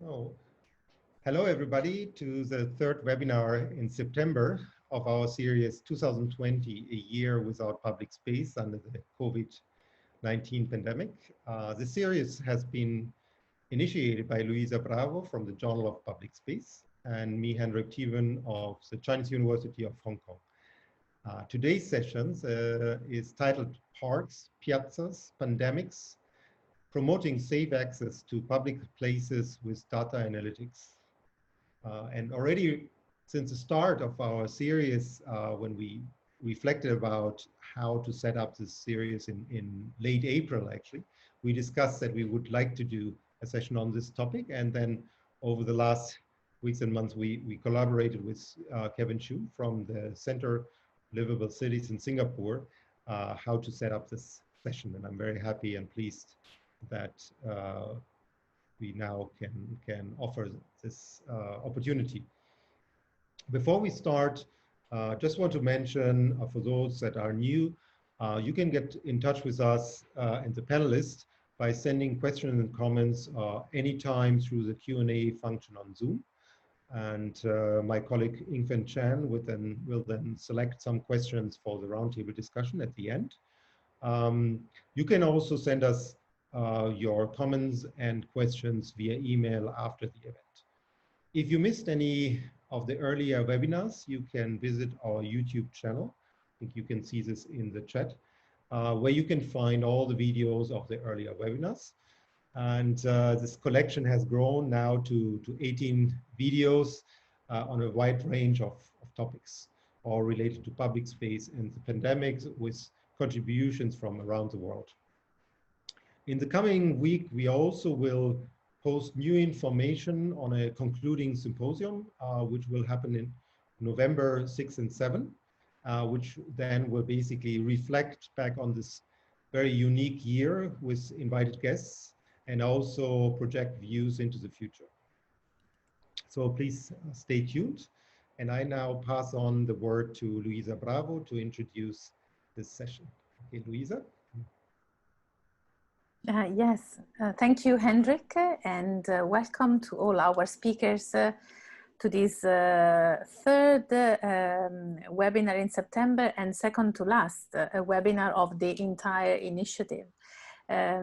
Oh, hello everybody to the third webinar in September of our series 2020, a year without public space under the COVID-19 pandemic. The series has been initiated by Luisa from the Journal of Public Space and me, Hendrik Tieben of the Chinese University of Hong Kong. Today's sessions is titled Parks, Piazzas, Pandemics, Promoting Safe Access to Public Places with Data Analytics. And already since the start of our series, when we reflected about how to set up this series in late April, actually, we discussed that we would like to do a session on this topic. And then over the last weeks and months, we collaborated with Kevin Chu from the Center Liveable Cities in Singapore, how to set up this session. And I'm very happy and pleased that we now can offer this opportunity. Before we start, just want to mention for those that are new, you can get in touch with us and the panelists by sending questions and comments anytime through the Q&A function on Zoom. And my colleague Ying Chen will then select some questions for the roundtable discussion at the end. You can also send us your comments and questions via email after the event. If you missed any of the earlier webinars, you can visit our YouTube channel. I think you can see this in the chat, where you can find all the videos of the earlier webinars. And this collection has grown now to 18 videos on a wide range of topics, all related to public space and the pandemic, with contributions from around the world. In the coming week, we also will post new information on a concluding symposium, which will happen in November 6 and 7, which then will basically reflect back on this very unique year with invited guests and also project views into the future. So please stay tuned. And I now pass on the word to Luisa to introduce this session. Okay, Luisa. Yes, thank you, Hendrik, and welcome to all our speakers to this third webinar in September and second to last webinar of the entire initiative.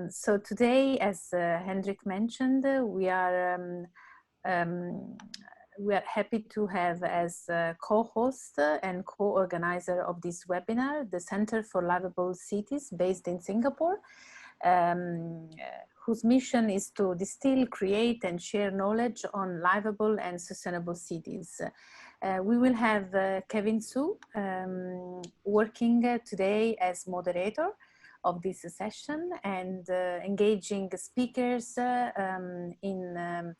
So today, as Hendrik mentioned, we are happy to have as co-host and co-organizer of this webinar, the Center for Liveable Cities based in Singapore, whose mission is to distill, create and share knowledge on livable and sustainable cities. We will have Kevin Su working today as moderator of this session and engaging speakers in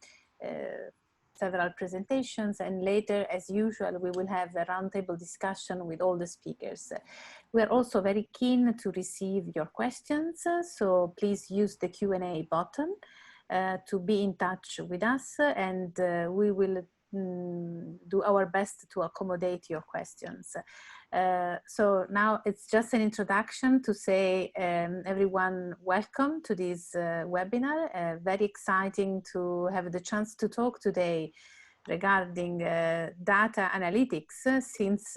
several presentations, and later, as usual, we will have a roundtable discussion with all the speakers. We are also very keen to receive your questions, so please use the Q&A button to be in touch with us, and we will do our best to accommodate your questions. So now it's just an introduction to say everyone welcome to this webinar. Very exciting to have the chance to talk today regarding data analytics, since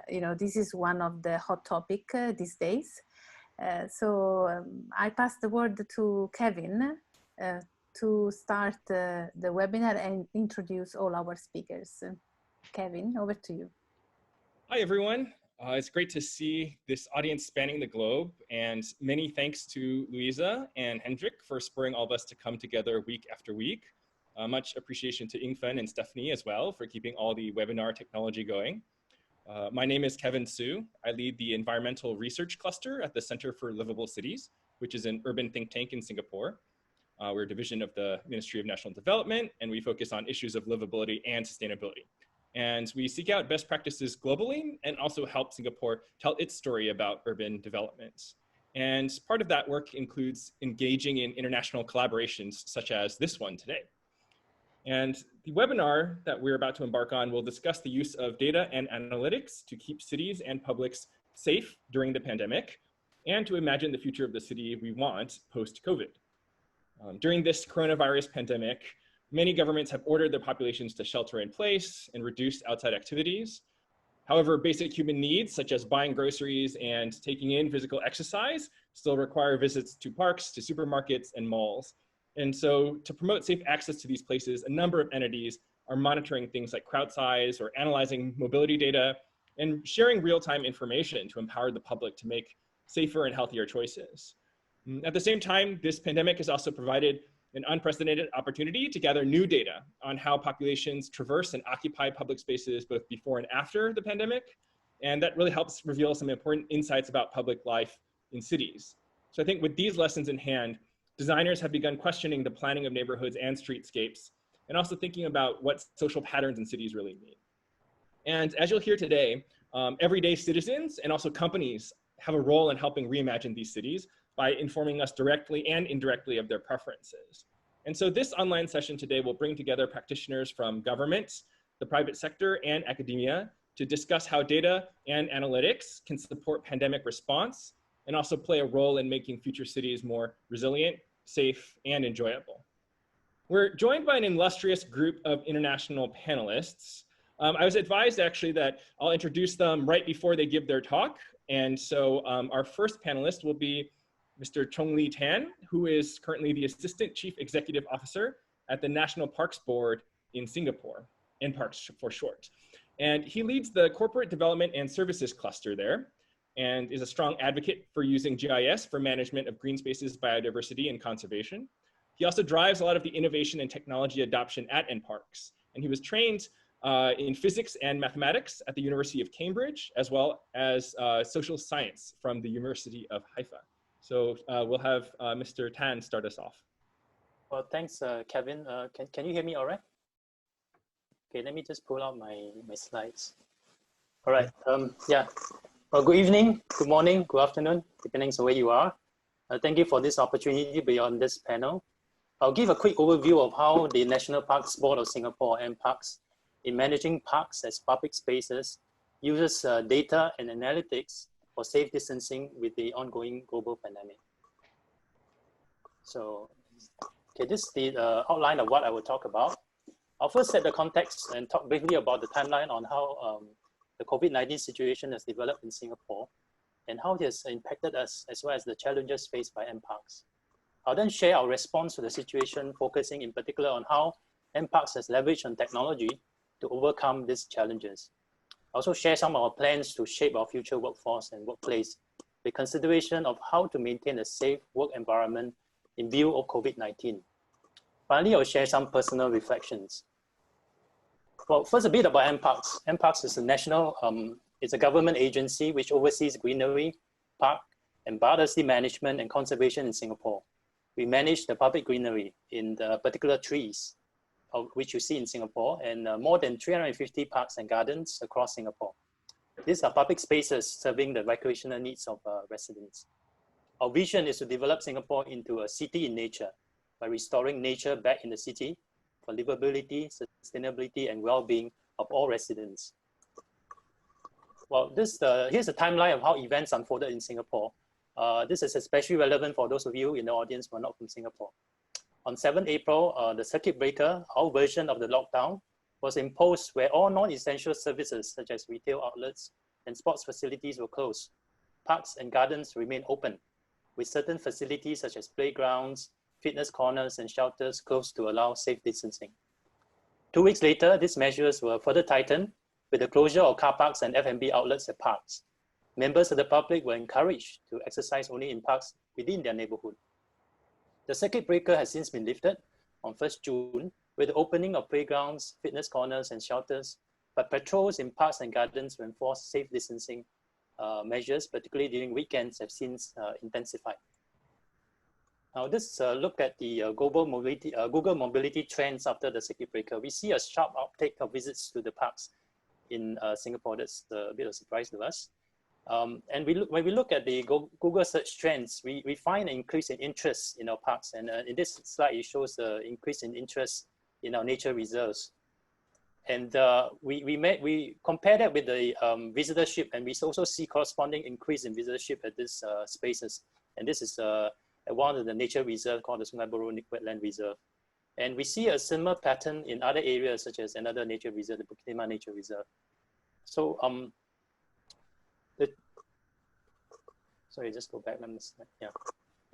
you know, this is one of the hot topic these days. So I pass the word to Kevin to start the webinar and introduce all our speakers. Kevin, over to you. Hi, everyone. It's great to see this audience spanning the globe, and many thanks to Luisa and Hendrik for spurring all of us to come together week after week. Much appreciation to Ying and Stephanie as well for keeping all the webinar technology going. My name is Kevin Su. I lead the Environmental Research Cluster at the Center for Livable Cities, which is an urban think tank in Singapore. We're a division of the Ministry of National Development, and we focus on issues of livability and sustainability. And we seek out best practices globally and also help Singapore tell its story about urban development. And part of that work includes engaging in international collaborations such as this one today. And the webinar that we're about to embark on will discuss the use of data and analytics to keep cities and publics safe during the pandemic and to imagine the future of the city we want post-COVID. During this coronavirus pandemic, Many governments have ordered their populations to shelter in place and reduce outside activities. However, basic human needs, such as buying groceries and taking in physical exercise, still require visits to parks, to supermarkets, and malls. And so to promote safe access to these places, a number of entities are monitoring things like crowd size or analyzing mobility data and sharing real-time information to empower the public to make safer and healthier choices. At the same time, this pandemic has also provided an unprecedented opportunity to gather new data on how populations traverse and occupy public spaces both before and after the pandemic. And that really helps reveal some important insights about public life in cities. So I think with these lessons in hand, designers have begun questioning the planning of neighborhoods and streetscapes, and also thinking about what social patterns in cities really mean. And as you'll hear today, everyday citizens and also companies have a role in helping reimagine these cities by informing us directly and indirectly of their preferences. And so this online session today will bring together practitioners from governments, the private sector, and academia to discuss how data and analytics can support pandemic response and also play a role in making future cities more resilient, safe, and enjoyable. We're joined by an illustrious group of international panelists. I was advised actually that I'll introduce them right before they give their talk. And so our first panelist will be Mr. Chong Tan, who is currently the Assistant Chief Executive Officer at the National Parks Board in Singapore, NParks for short. And he leads the Corporate Development and Services cluster there and is a strong advocate for using GIS for management of green spaces, biodiversity, and conservation. He also drives a lot of the innovation and technology adoption at NParks. And he was trained in physics and mathematics at the University of Cambridge, as well as social science from the University of Haifa. So we'll have Mr. Tan start us off. Well, thanks, Kevin. Can you hear me all right? Okay, let me just pull out my slides. All right, yeah. Well, good evening, good morning, good afternoon, depending on where you are. Thank you for this opportunity to be on this panel. I'll give a quick overview of how the National Parks Board of Singapore, NParks, in managing parks as public spaces, uses data and analytics for safe distancing with the ongoing global pandemic. So, okay, this is the outline of what I will talk about. I'll first set the context and talk briefly about the timeline on how the COVID-19 situation has developed in Singapore and how it has impacted us, as well as the challenges faced by NParks. I'll then share our response to the situation, focusing in particular on how NParks has leveraged on technology to overcome these challenges. Also share some of our plans to shape our future workforce and workplace with consideration of how to maintain a safe work environment in view of COVID-19. Finally, I'll share some personal reflections. Well, first a bit about NParks. NParks is a national, it's a government agency which oversees greenery, park, and biodiversity management and conservation in Singapore. We manage the public greenery in the particular trees, which you see in Singapore, and more than 350 parks and gardens across Singapore. These are public spaces serving the recreational needs of residents. Our vision is to develop Singapore into a city in nature by restoring nature back in the city for livability, sustainability, and well-being of all residents. Well, here's a timeline of how events unfolded in Singapore. This is especially relevant for those of you in the audience who are not from Singapore. On 7 April, the circuit breaker, our version of the lockdown, was imposed where all non-essential services such as retail outlets and sports facilities were closed. Parks and gardens remain open, with certain facilities such as playgrounds, fitness corners, and shelters closed to allow safe distancing. 2 weeks later, these measures were further tightened with the closure of car parks and F&B outlets at parks. Members of the public were encouraged to exercise only in parks within their neighborhood. The circuit breaker has since been lifted on 1st June with the opening of playgrounds, fitness corners, and shelters, but patrols in parks and gardens to enforce safe distancing measures, particularly during weekends, have since intensified. Now, this look at the Google mobility trends after the circuit breaker. We see a sharp uptake of visits to the parks in Singapore. That's a bit of a surprise to us. And when we look at the Google search trends, we find an increase in interest in our parks. And in this slide, it shows the increase in interest in our nature reserves. And we compare that with the visitorship, and we also see corresponding increase in visitorship at these spaces. And this is at one of the nature reserve called the Sungai Buloh Wetland Reserve. And we see a similar pattern in other areas, such as another nature reserve, the Bukit Timah Nature Reserve. So, sorry, just go back. Yeah.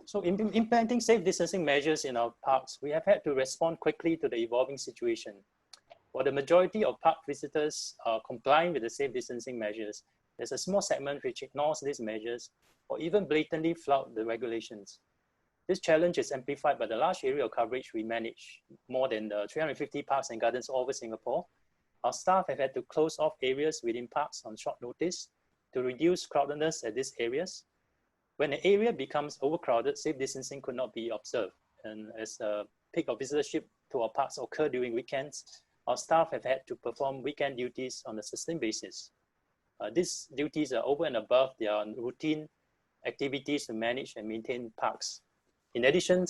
So implementing safe distancing measures in our parks, we have had to respond quickly to the evolving situation. While the majority of park visitors are complying with the safe distancing measures, there's a small segment which ignores these measures or even blatantly flout the regulations. This challenge is amplified by the large area of coverage we manage, more than 350 parks and gardens all over Singapore. Our staff have had to close off areas within parks on short notice to reduce crowdedness at these areas. When an area becomes overcrowded, safe distancing could not be observed. And as a peak of visitorship to our parks occur during weekends, our staff have had to perform weekend duties on a sustained basis. These duties are over and above their routine activities to manage and maintain parks. In addition,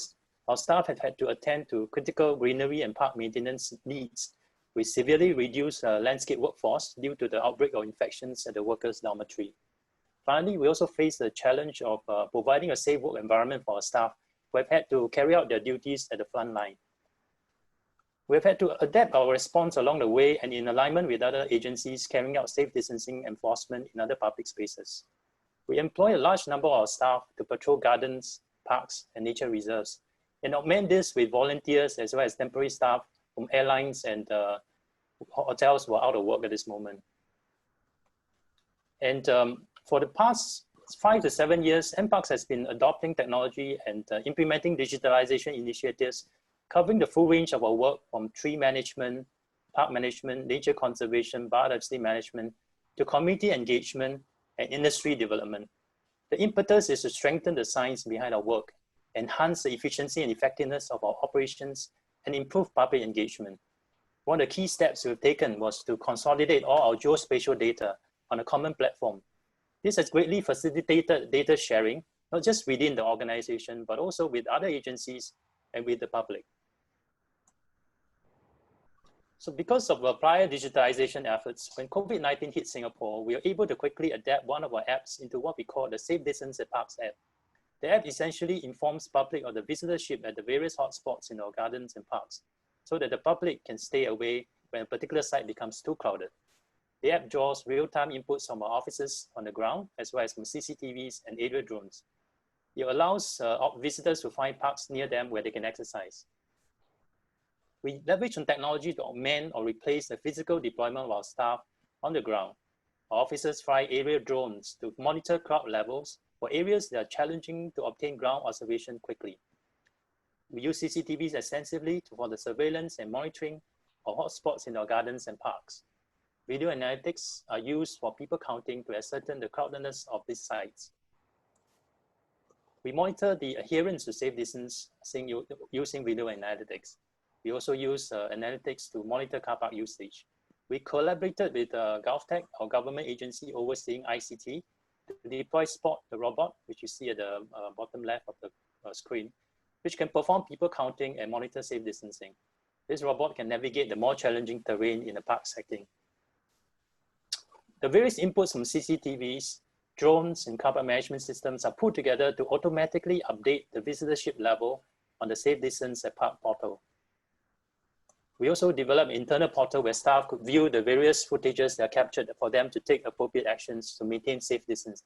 our staff have had to attend to critical greenery and park maintenance needs with severely reduced landscape workforce due to the outbreak of infections at the workers' dormitory. Finally, we also face the challenge of providing a safe work environment for our staff who have had to carry out their duties at the front line. We have had to adapt our response along the way and in alignment with other agencies carrying out safe distancing enforcement in other public spaces. We employ a large number of our staff to patrol gardens, parks, and nature reserves, and augment this with volunteers as well as temporary staff from airlines and hotels who are out of work at this moment. And for the past 5 to 7 years, NParks has been adopting technology and implementing digitalization initiatives covering the full range of our work from tree management, park management, nature conservation, biodiversity management, to community engagement and industry development. The impetus is to strengthen the science behind our work, enhance the efficiency and effectiveness of our operations, and improve public engagement. One of the key steps we've taken was to consolidate all our geospatial data on a common platform. This has greatly facilitated data sharing, not just within the organization, but also with other agencies and with the public. So because of our prior digitalization efforts, when COVID-19 hit Singapore, we were able to quickly adapt one of our apps into what we call the Safe Distance at Parks app. The app essentially informs public of the visitorship at the various hotspots in our gardens and parks, so that the public can stay away when a particular site becomes too crowded. The app draws real-time inputs from our officers on the ground, as well as from CCTVs and aerial drones. It allows visitors to find parks near them where they can exercise. We leverage on technology to augment or replace the physical deployment of our staff on the ground. Our officers fly aerial drones to monitor crowd levels for areas that are challenging to obtain ground observation quickly. We use CCTVs extensively for the surveillance and monitoring of hotspots in our gardens and parks. Video analytics are used for people counting to ascertain the crowdedness of these sites. We monitor the adherence to safe distancing using video analytics. We also use analytics to monitor car park usage. We collaborated with GovTech, our government agency overseeing ICT, to deploy Spot, the robot, which you see at the bottom left of the screen, which can perform people counting and monitor safe distancing. This robot can navigate the more challenging terrain in a park setting. The various inputs from CCTVs, drones, and car park management systems are put together to automatically update the visitorship level on the Safe Distance at Park portal. We also developed an internal portal where staff could view the various footages that are captured for them to take appropriate actions to maintain safe distance.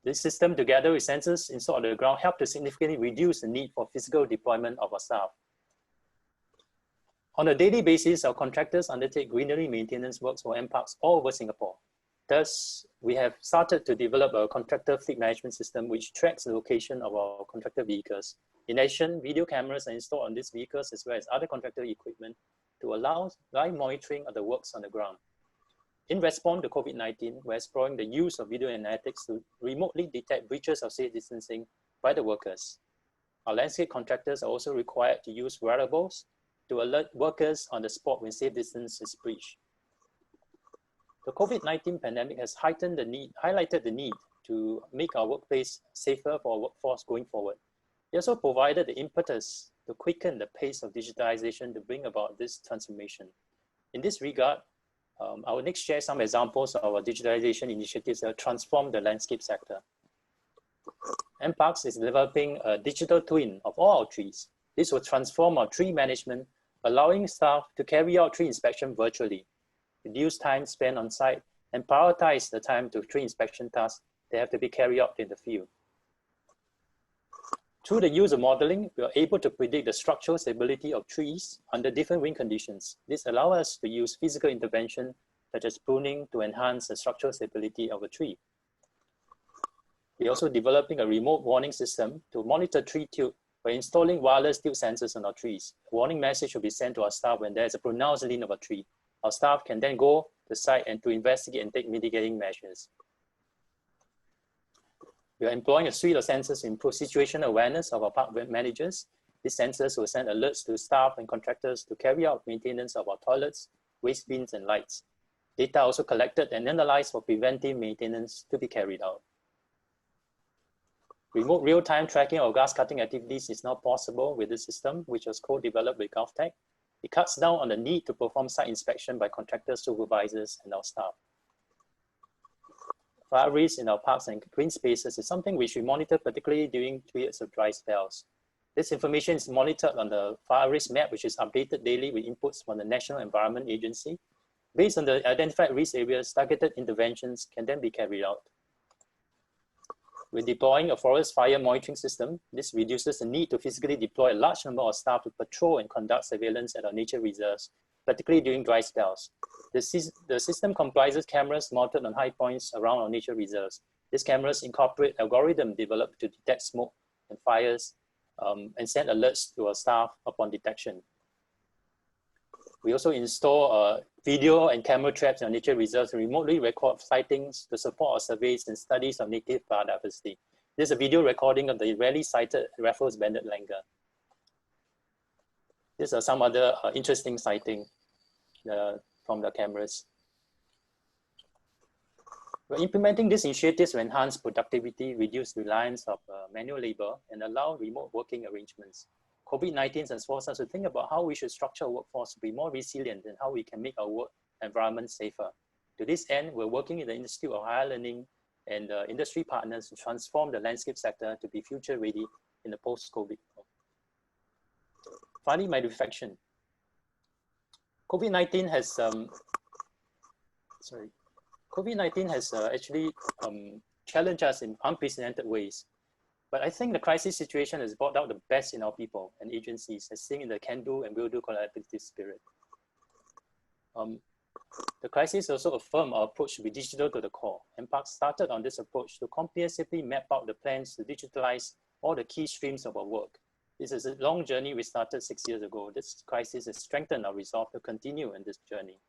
This system, together with sensors installed on the ground, helped to significantly reduce the need for physical deployment of our staff. On a daily basis, our contractors undertake greenery maintenance works for NParks all over Singapore. Thus, we have started to develop a contractor fleet management system which tracks the location of our contractor vehicles. In addition, video cameras are installed on these vehicles as well as other contractor equipment to allow live monitoring of the works on the ground. In response to COVID-19, we're exploring the use of video analytics to remotely detect breaches of safe distancing by the workers. Our landscape contractors are also required to use wearables to alert workers on the spot when safe distance is breached. The COVID-19 pandemic has highlighted the need to make our workplace safer for our workforce going forward. It also provided the impetus to quicken the pace of digitalization to bring about this transformation. In this regard, I will next share some examples of our digitalization initiatives that transform the landscape sector. NParks is developing a digital twin of all our trees. This will transform our tree management, allowing staff to carry out tree inspection virtually, reduce time spent on site, and prioritize the time to tree inspection tasks that have to be carried out in the field. Through the use of modeling, we are able to predict the structural stability of trees under different wind conditions. This allows us to use physical intervention, such as pruning, to enhance the structural stability of a tree. We're also developing a remote warning system to monitor tree tilt by installing wireless tilt sensors on our trees. A warning message will be sent to our staff when there is a pronounced lean of a tree. Our staff can then go to the site and to investigate and take mitigating measures. We are employing a suite of sensors to improve situational awareness of our park managers. These sensors will send alerts to staff and contractors to carry out maintenance of our toilets, waste bins, and lights. Data also collected and analyzed for preventive maintenance to be carried out. Remote real-time tracking of grass cutting activities is now possible with this system, which was co-developed with GovTech. It cuts down on the need to perform site inspection by contractors, supervisors, and our staff. Fire risk in our parks and green spaces is something which we monitor, particularly during periods of dry spells. This information is monitored on the fire risk map, which is updated daily with inputs from the National Environment Agency. Based on the identified risk areas, targeted interventions can then be carried out. We're deploying a forest fire monitoring system. This reduces the need to physically deploy a large number of staff to patrol and conduct surveillance at our nature reserves, particularly during dry spells. The system comprises cameras mounted on high points around our nature reserves. These cameras incorporate algorithms developed to detect smoke and fires and send alerts to our staff upon detection. We also install video and camera traps in our nature reserves to remotely record sightings to support our surveys and studies of native plant diversity. This is a video recording of the rarely sighted Raffles banded langur. These are some other interesting sightings from the cameras. We're implementing these initiatives to enhance productivity, reduce reliance of manual labor, and allow remote working arrangements. COVID-19 has forced us to think about how we should structure our workforce to be more resilient and how we can make our work environment safer. To this end, we're working in the Institute of Higher Learning and industry partners to transform the landscape sector to be future ready in the post-COVID world. Finally, my reflection. COVID-19 has actually challenged us in unprecedented ways. But I think the crisis situation has brought out the best in our people and agencies, as seen in the can-do and will-do collaborative spirit. The crisis also affirmed our approach to be digital to the core. NParks started on this approach to comprehensively map out the plans to digitalize all the key streams of our work. This is a long journey we started 6 years ago. This crisis has strengthened our resolve to continue in this journey.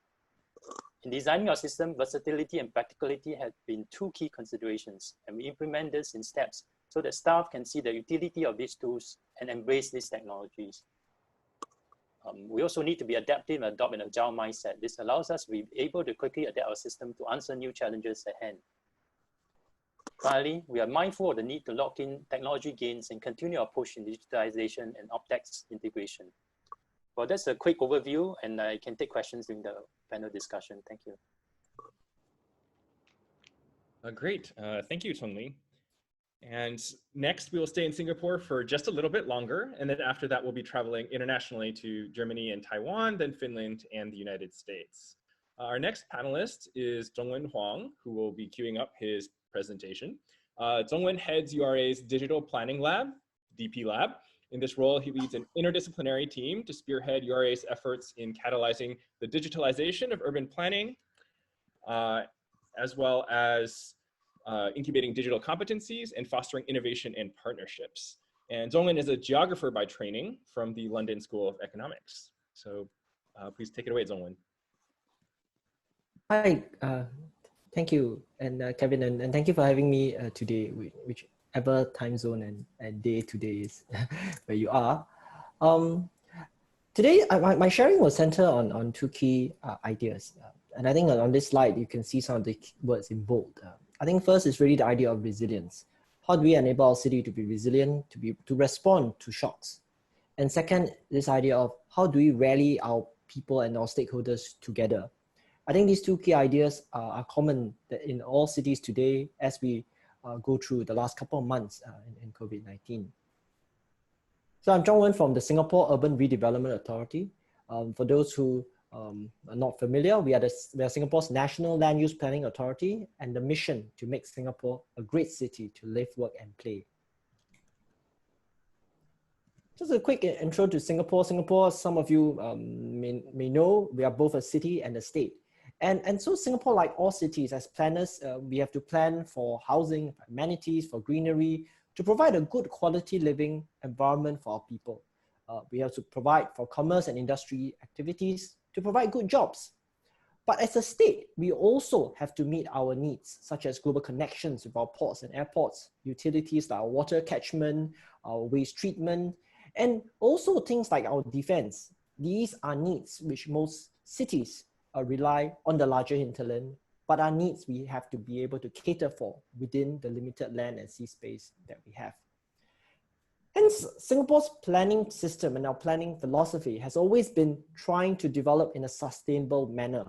In designing our system, versatility and practicality have been two key considerations, and we implement this in steps so that staff can see the utility of these tools and embrace these technologies. We also need to be adaptive and adopt an agile mindset. This allows us to be able to quickly adapt our system to answer new challenges at hand. Finally, we are mindful of the need to lock in technology gains and continue our push in digitalization and OpTex integration. Well, that's a quick overview, and I can take questions during the panel discussion. Thank you. Great. Thank you, Cheung. And next, we will stay in Singapore for just a little bit longer. And then after that, we'll be traveling internationally to Germany and Taiwan, then Finland and the United States. Our next panelist is Zhongwen Huang, who will be queuing up his presentation. Zhongwen heads URA's Digital Planning Lab, DP Lab. In this role, he leads an interdisciplinary team to spearhead URA's efforts in catalyzing the digitalization of urban planning, as well as incubating digital competencies and fostering innovation and partnerships. And Zhongwen is a geographer by training from the London School of Economics. So please take it away, Zhongwen. Hi, thank you, and Kevin, and thank you for having me today, whichever time zone and day today is where you are. Today, my sharing will center on two key ideas. And I think on this slide, you can see some of the words in bold. I think first is really the idea of resilience. How do we enable our city to be resilient, to respond to shocks? And second, this idea of how do we rally our people and our stakeholders together? I think these two key ideas are common in all cities today as we go through the last couple of months in COVID-19. So I'm Zhongwen from the Singapore Urban Redevelopment Authority. For those who are not familiar, we are Singapore's National Land Use Planning Authority, and the mission to make Singapore a great city to live, work, and play. Just a quick intro to Singapore. Singapore, some of you may know, we are both a city and a state. And so Singapore, like all cities, as planners, we have to plan for housing, for amenities, for greenery, to provide a good quality living environment for our people. We have to provide for commerce and industry activities, to provide good jobs. But as a state, we also have to meet our needs, such as global connections with our ports and airports, utilities like our water catchment, our waste treatment, and also things like our defense. These are needs which most cities rely on the larger hinterland, but are needs we have to be able to cater for within the limited land and sea space that we have. Hence, Singapore's planning system and our planning philosophy has always been trying to develop in a sustainable manner,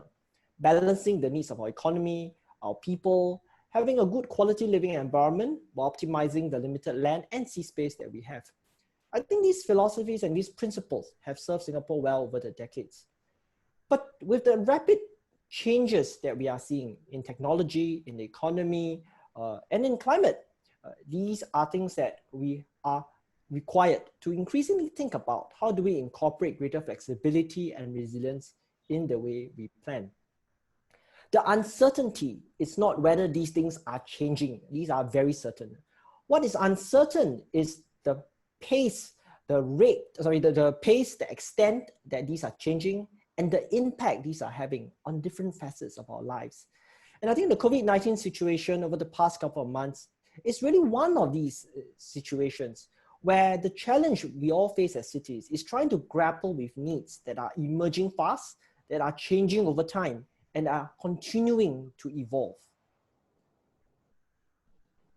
balancing the needs of our economy, our people, having a good quality living environment while optimizing the limited land and sea space that we have. I think these philosophies and these principles have served Singapore well over the decades. But with the rapid changes that we are seeing in technology, in the economy, and in climate, these are things that we are required to increasingly think about. How do we incorporate greater flexibility and resilience in the way we plan? The uncertainty is not whether these things are changing. These are very certain. What is uncertain is the pace, the pace, the extent that these are changing, and the impact these are having on different facets of our lives. And I think the COVID-19 situation over the past couple of months is really one of these situations where the challenge we all face as cities is trying to grapple with needs that are emerging fast, that are changing over time, and are continuing to evolve.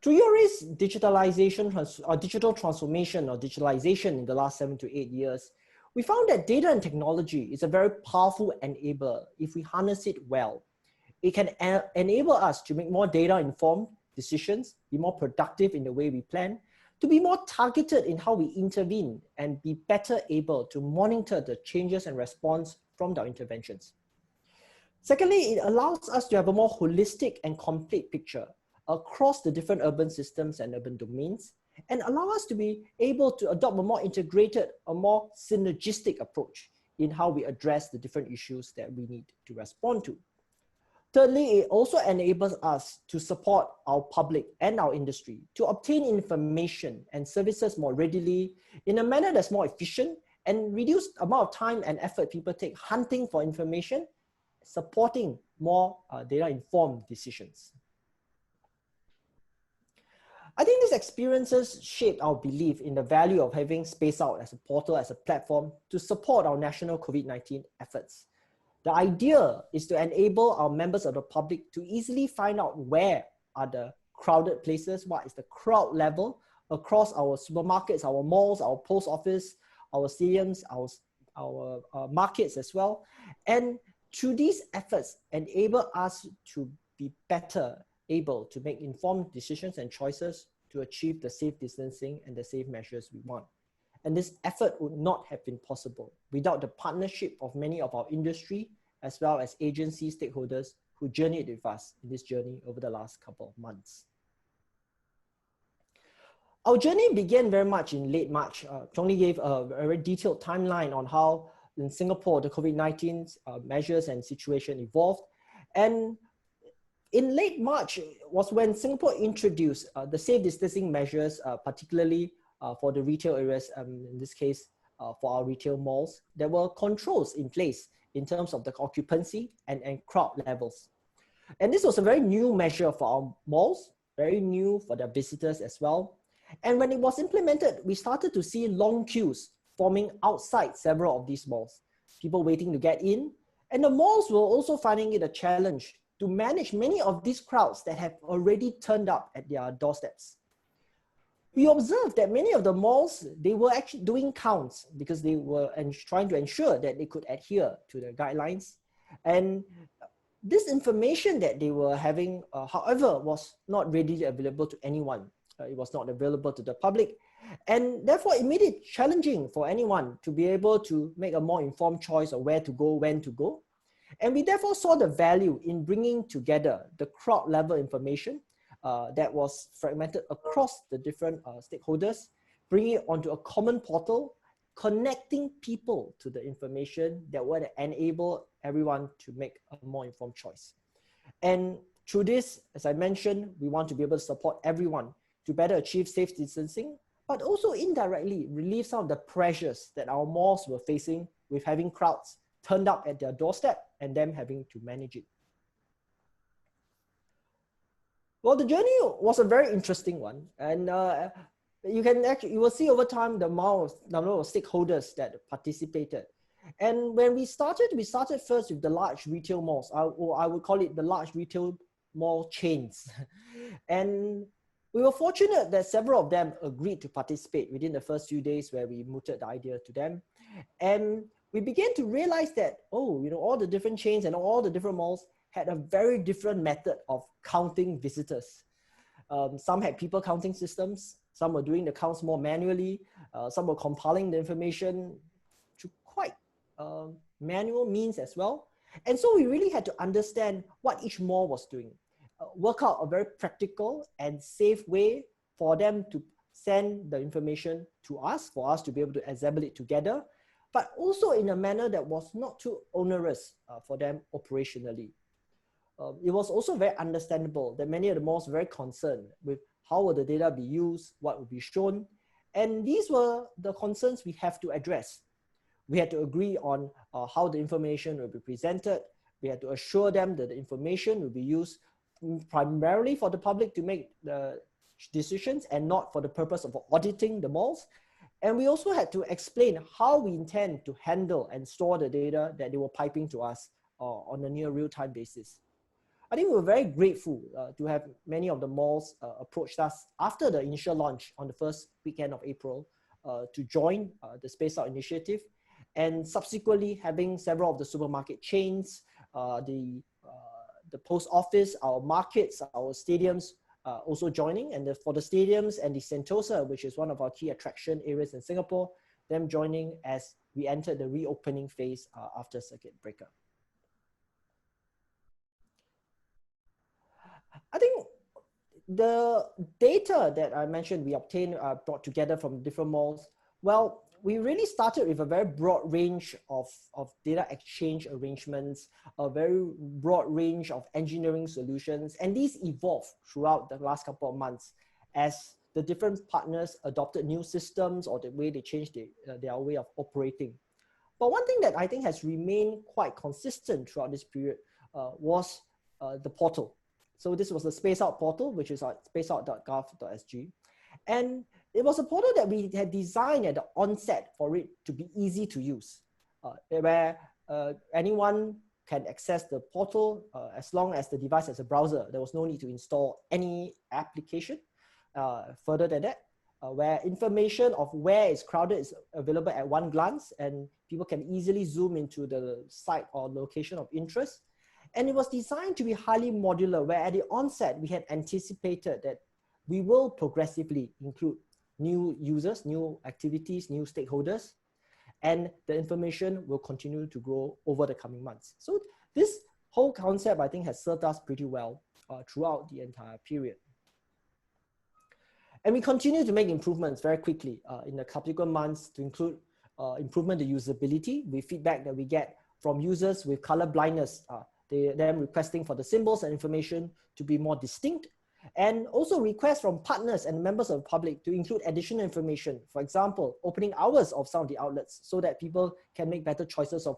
Through EURE's digitalization or digital transformation or digitalization in the last 7 to 8 years, we found that data and technology is a very powerful enabler if we harness it well. It can enable us to make more data-informed decisions, be more productive in the way we plan, to be more targeted in how we intervene, and be better able to monitor the changes and response from our interventions. Secondly, it allows us to have a more holistic and complete picture across the different urban systems and urban domains, and allow us to be able to adopt a more integrated, a more synergistic approach in how we address the different issues that we need to respond to. Thirdly, it also enables us to support our public and our industry to obtain information and services more readily in a manner that's more efficient and reduce the amount of time and effort people take hunting for information, supporting more data-informed decisions. I think these experiences shaped our belief in the value of having Space Out as a portal, as a platform to support our national COVID-19 efforts. The idea is to enable our members of the public to easily find out where are the crowded places, what is the crowd level across our supermarkets, our malls, our post office, our stadiums, our markets as well. And through these efforts, enable us to be better able to make informed decisions and choices to achieve the safe distancing and the safe measures we want. And this effort would not have been possible without the partnership of many of our industry as well as agency stakeholders who journeyed with us in this journey over the last couple of months. Our journey began very much in late March. Chong gave a very detailed timeline on how in Singapore the COVID-19 measures and situation evolved. And in late March was when Singapore introduced the safe distancing measures, particularly for the retail areas, in this case, for our retail malls. There were controls in place in terms of the occupancy and crowd levels. And this was a very new measure for our malls, very new for their visitors as well. And when it was implemented, we started to see long queues forming outside several of these malls, people waiting to get in. And the malls were also finding it a challenge to manage many of these crowds that have already turned up at their doorsteps. We observed that many of the malls, they were actually doing counts because they were trying to ensure that they could adhere to the guidelines. And this information that they were having, however, was not readily available to anyone. It was not available to the public. And therefore, it made it challenging for anyone to be able to make a more informed choice of where to go, when to go. And we therefore saw the value in bringing together the crowd level information that was fragmented across the different stakeholders, bringing it onto a common portal, connecting people to the information that would enable everyone to make a more informed choice. And through this, as I mentioned, we want to be able to support everyone to better achieve safe distancing, but also indirectly relieve some of the pressures that our malls were facing with having crowds turned up at their doorstep and them having to manage it. Well, the journey was a very interesting one, and you will see over time the number of stakeholders that participated. And when we started first with the large retail malls, or I would call it the large retail mall chains. And we were fortunate that several of them agreed to participate within the first few days where we mooted the idea to them. And we began to realize that, oh, all the different chains and all the different malls had a very different method of counting visitors. Some had people counting systems, some were doing the counts more manually, some were compiling the information to quite manual means as well. And so we really had to understand what each mall was doing, work out a very practical and safe way for them to send the information to us, for us to be able to assemble it together, but also in a manner that was not too onerous for them operationally. It was also very understandable that many of the malls were very concerned with how will the data be used, what will be shown, and these were the concerns we have to address. We had to agree on how the information will be presented. We had to assure them that the information will be used primarily for the public to make the decisions and not for the purpose of auditing the malls. And we also had to explain how we intend to handle and store the data that they were piping to us on a near real-time basis. I think we were very grateful to have many of the malls approached us after the initial launch on the first weekend of April to join the Space Out initiative, and subsequently having several of the supermarket chains, the post office, our markets, our stadiums also joining, and for the stadiums and the Sentosa, which is one of our key attraction areas in Singapore, them joining as we entered the reopening phase after circuit breaker. I think the data that I mentioned we obtained, brought together from different malls, well, we really started with a very broad range of data exchange arrangements, a very broad range of engineering solutions, and these evolved throughout the last couple of months as the different partners adopted new systems or the way they changed their way of operating. But one thing that I think has remained quite consistent throughout this period was the portal. So this was the Space Out portal, which is at spaceout.gov.sg. And it was a portal that we had designed at the onset for it to be easy to use, where anyone can access the portal as long as the device has a browser. There was no need to install any application further than that, where information of where it's crowded is available at one glance, and people can easily zoom into the site or location of interest. And it was designed to be highly modular, where at the onset, we had anticipated that we will progressively include new users, new activities, new stakeholders, and the information will continue to grow over the coming months. So this whole concept, I think, has served us pretty well throughout the entire period. And we continue to make improvements very quickly in the subsequent months to include improvement in usability with feedback that we get from users with color blindness, them requesting for the symbols and information to be more distinct, and also requests from partners and members of the public to include additional information. For example, opening hours of some of the outlets so that people can make better choices of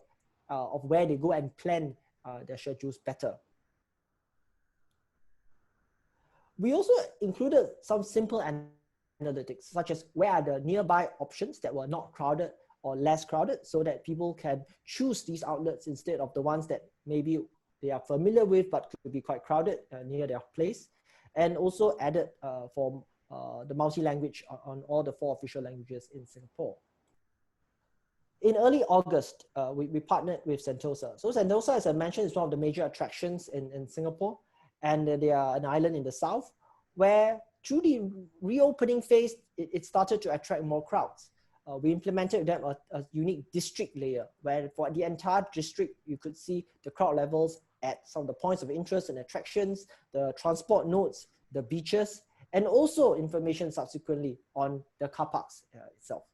where they go and plan their schedules better. We also included some simple analytics, such as where are the nearby options that were not crowded or less crowded, so that people can choose these outlets instead of the ones that maybe they are familiar with but could be quite crowded near their place. And also added for the multi-language on all the 4 official languages in Singapore. In early August, we partnered with Sentosa. So Sentosa, as I mentioned, is one of the major attractions in Singapore, and they are an island in the south where through the reopening phase, it started to attract more crowds. We implemented them a unique district layer where for the entire district, you could see the crowd levels at some of the points of interest and attractions, the transport nodes, the beaches, and also information subsequently on the car parks itself.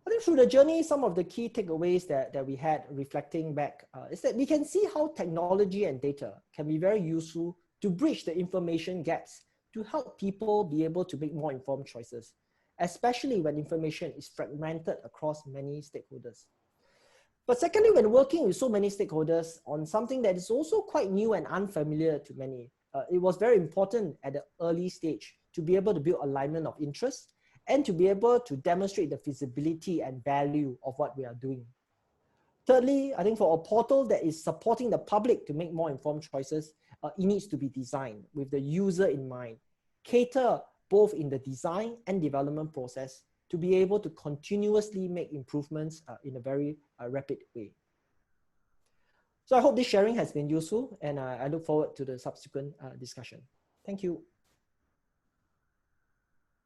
I think through the journey, some of the key takeaways that we had reflecting back is that we can see how technology and data can be very useful to bridge the information gaps to help people be able to make more informed choices, especially when information is fragmented across many stakeholders. But secondly, when working with so many stakeholders on something that is also quite new and unfamiliar to many, it was very important at the early stage to be able to build alignment of interest and to be able to demonstrate the feasibility and value of what we are doing. Thirdly, I think for a portal that is supporting the public to make more informed choices, it needs to be designed with the user in mind, cater both in the design and development process to be able to continuously make improvements in a very rapid way. So I hope this sharing has been useful, and I look forward to the subsequent discussion. Thank you.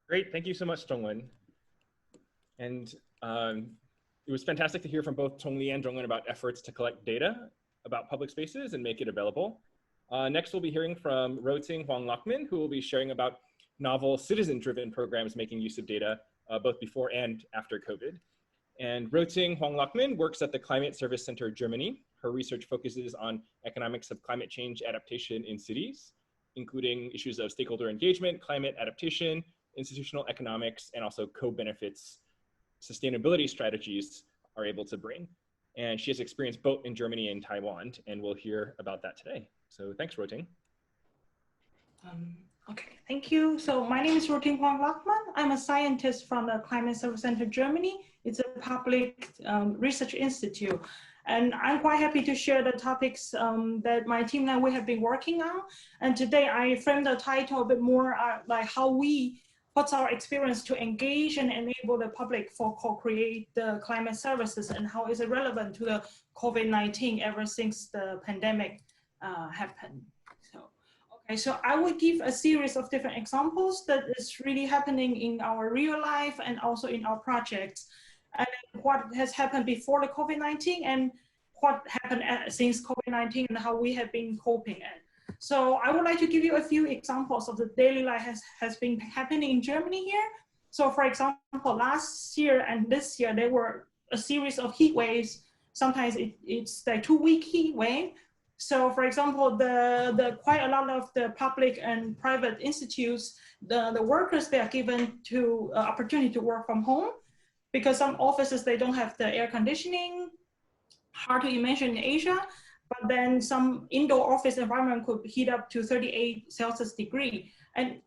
Great, thank you so much, Zhongwen. And it was fantastic to hear from both Zhongli and Zhongwen about efforts to collect data about public spaces and make it available. Next, we'll be hearing from Jo-Ting Huang-Lachmann, who will be sharing about novel citizen-driven programs making use of data both before and after COVID. And Jo-Ting Huang-Lachmann works at the Climate Service Center, Germany. Her research focuses on economics of climate change adaptation in cities, including issues of stakeholder engagement, climate adaptation, institutional economics, and also co-benefits sustainability strategies are able to bring. And she has experience both in Germany and Taiwan, and we'll hear about that today. So thanks, Jo-Ting. Okay, thank you. So my name is Jo-Ting Huang-Lachmann. I'm a scientist from the Climate Service Center, Germany. It's a public research institute. And I'm quite happy to share the topics that my team and we have been working on. And today I framed the title a bit more like what's our experience to engage and enable the public for co-create the climate services, and how is it relevant to the COVID-19 ever since the pandemic happened. So I will give a series of different examples that is really happening in our real life and also in our projects, and what has happened before the COVID-19 and what happened since COVID-19 and how we have been coping. So I would like to give you a few examples of the daily life has been happening in Germany here. So for example, last year and this year, there were a series of heat waves. Sometimes it's the 2-week heat wave. So for example, quite a lot of the public and private institutes, the workers, they are given to opportunity to work from home, because some offices, they don't have the air conditioning, hard to imagine in Asia, but then some indoor office environment could heat up to 38 Celsius degree. And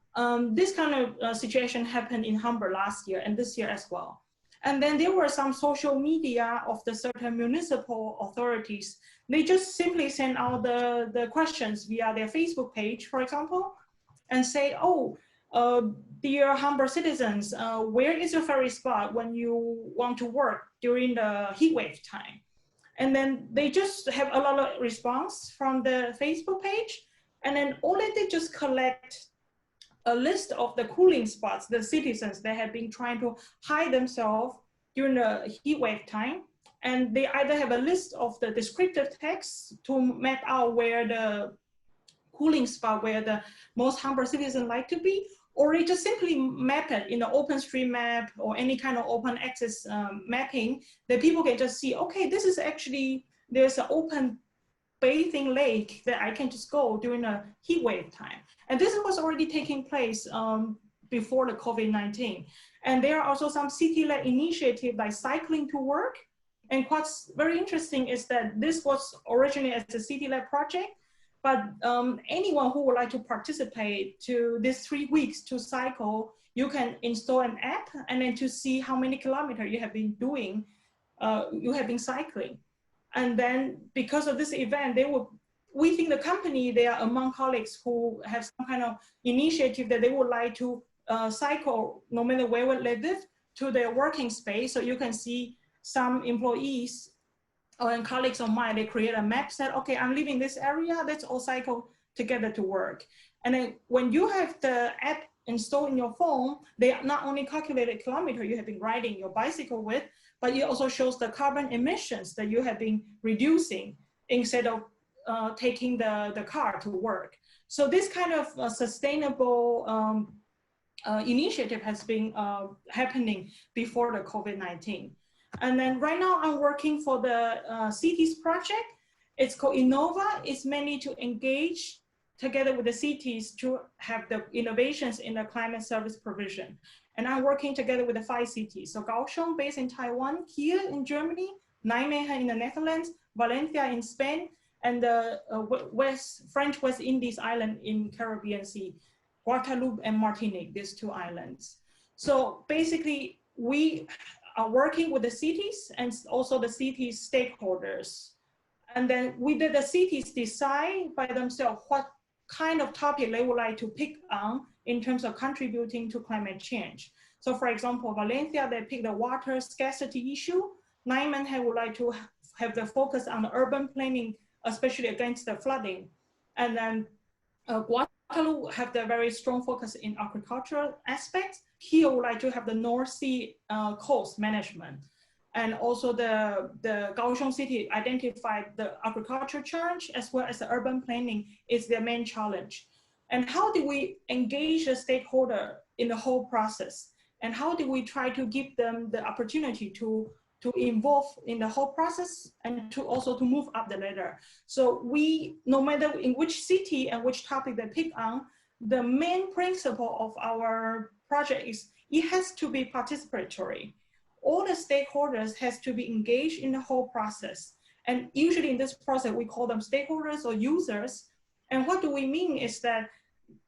this kind of situation happened in Hamburg last year and this year as well. And then there were some social media of the certain municipal authorities. They just simply send out the questions via their Facebook page, for example, and say, oh, dear Hamburg citizens, where is your favorite spot when you want to work during the heat wave time? And then they just have a lot of response from the Facebook page. And then all they did just collect a list of the cooling spots, the citizens that have been trying to hide themselves during the heat wave time. And they either have a list of the descriptive text to map out where the cooling spot, where the most Hamburg citizens like to be, or they just simply map it in the OpenStreetMap or any kind of open access mapping that people can just see, okay, this is actually, there's an open bathing lake that I can just go during a heat wave time. And this was already taking place before the COVID-19. And there are also some city-led initiatives like cycling to work. And what's very interesting is that this was originally as a city-led project, but anyone who would like to participate to these 3 weeks to cycle, you can install an app and then to see how many kilometers you have been doing, you have been cycling. And then because of this event, we think the company, they are among colleagues who have some kind of initiative that they would like to cycle no matter where they live to their working space. So you can see some employees and colleagues of mine, they create a map, said, okay, I'm leaving this area, let's all cycle together to work. And then when you have the app installed in your phone, they not only calculate the kilometer you have been riding your bicycle with, but it also shows the carbon emissions that you have been reducing instead of taking the car to work. So this kind of sustainable initiative has been happening before the COVID-19. And then right now I'm working for the cities project. It's called INNOVA. It's mainly to engage together with the cities to have the innovations in the climate service provision. And I'm working together with the 5 cities. So Kaohsiung, based in Taiwan, Kiel in Germany, Nijmegen in the Netherlands, Valencia in Spain, and the French West Indies island in Caribbean Sea, Guadeloupe and Martinique, these 2 islands. So basically, we are working with the cities and also the cities stakeholders. And then we did the cities decide by themselves what kind of topic they would like to pick on in terms of contributing to climate change. So for example, Valencia, they picked the water scarcity issue. Nijmegen would like to have the focus on the urban planning, especially against the flooding. And then Guadeloupe have the very strong focus in agricultural aspects. Kiel would like to have the North Sea coast management. And also the Kaohsiung city identified the agriculture challenge as well as the urban planning is their main challenge. And how do we engage the stakeholder in the whole process? And how do we try to give them the opportunity to involve in the whole process and to also to move up the ladder? So we, no matter in which city and which topic they pick on, the main principle of our project is it has to be participatory. All the stakeholders has to be engaged in the whole process. And usually in this process, we call them stakeholders or users. And what do we mean is that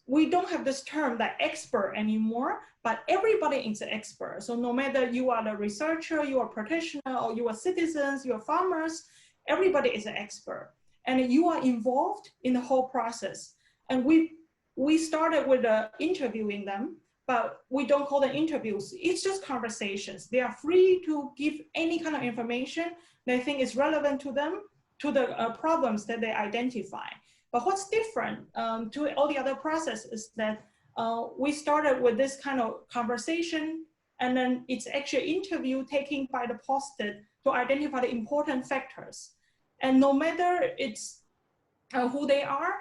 we don't have this term like expert anymore, but everybody is an expert. So no matter you are the researcher, you are practitioner, or you are citizens, you are farmers, everybody is an expert. And you are involved in the whole process. And we started with interviewing them, but we don't call them interviews. It's just conversations. They are free to give any kind of information they think is relevant to them, to the problems that they identify. But what's different to all the other processes is that we started with this kind of conversation, and then it's actually interview taken by the posted to identify the important factors. And no matter it's who they are,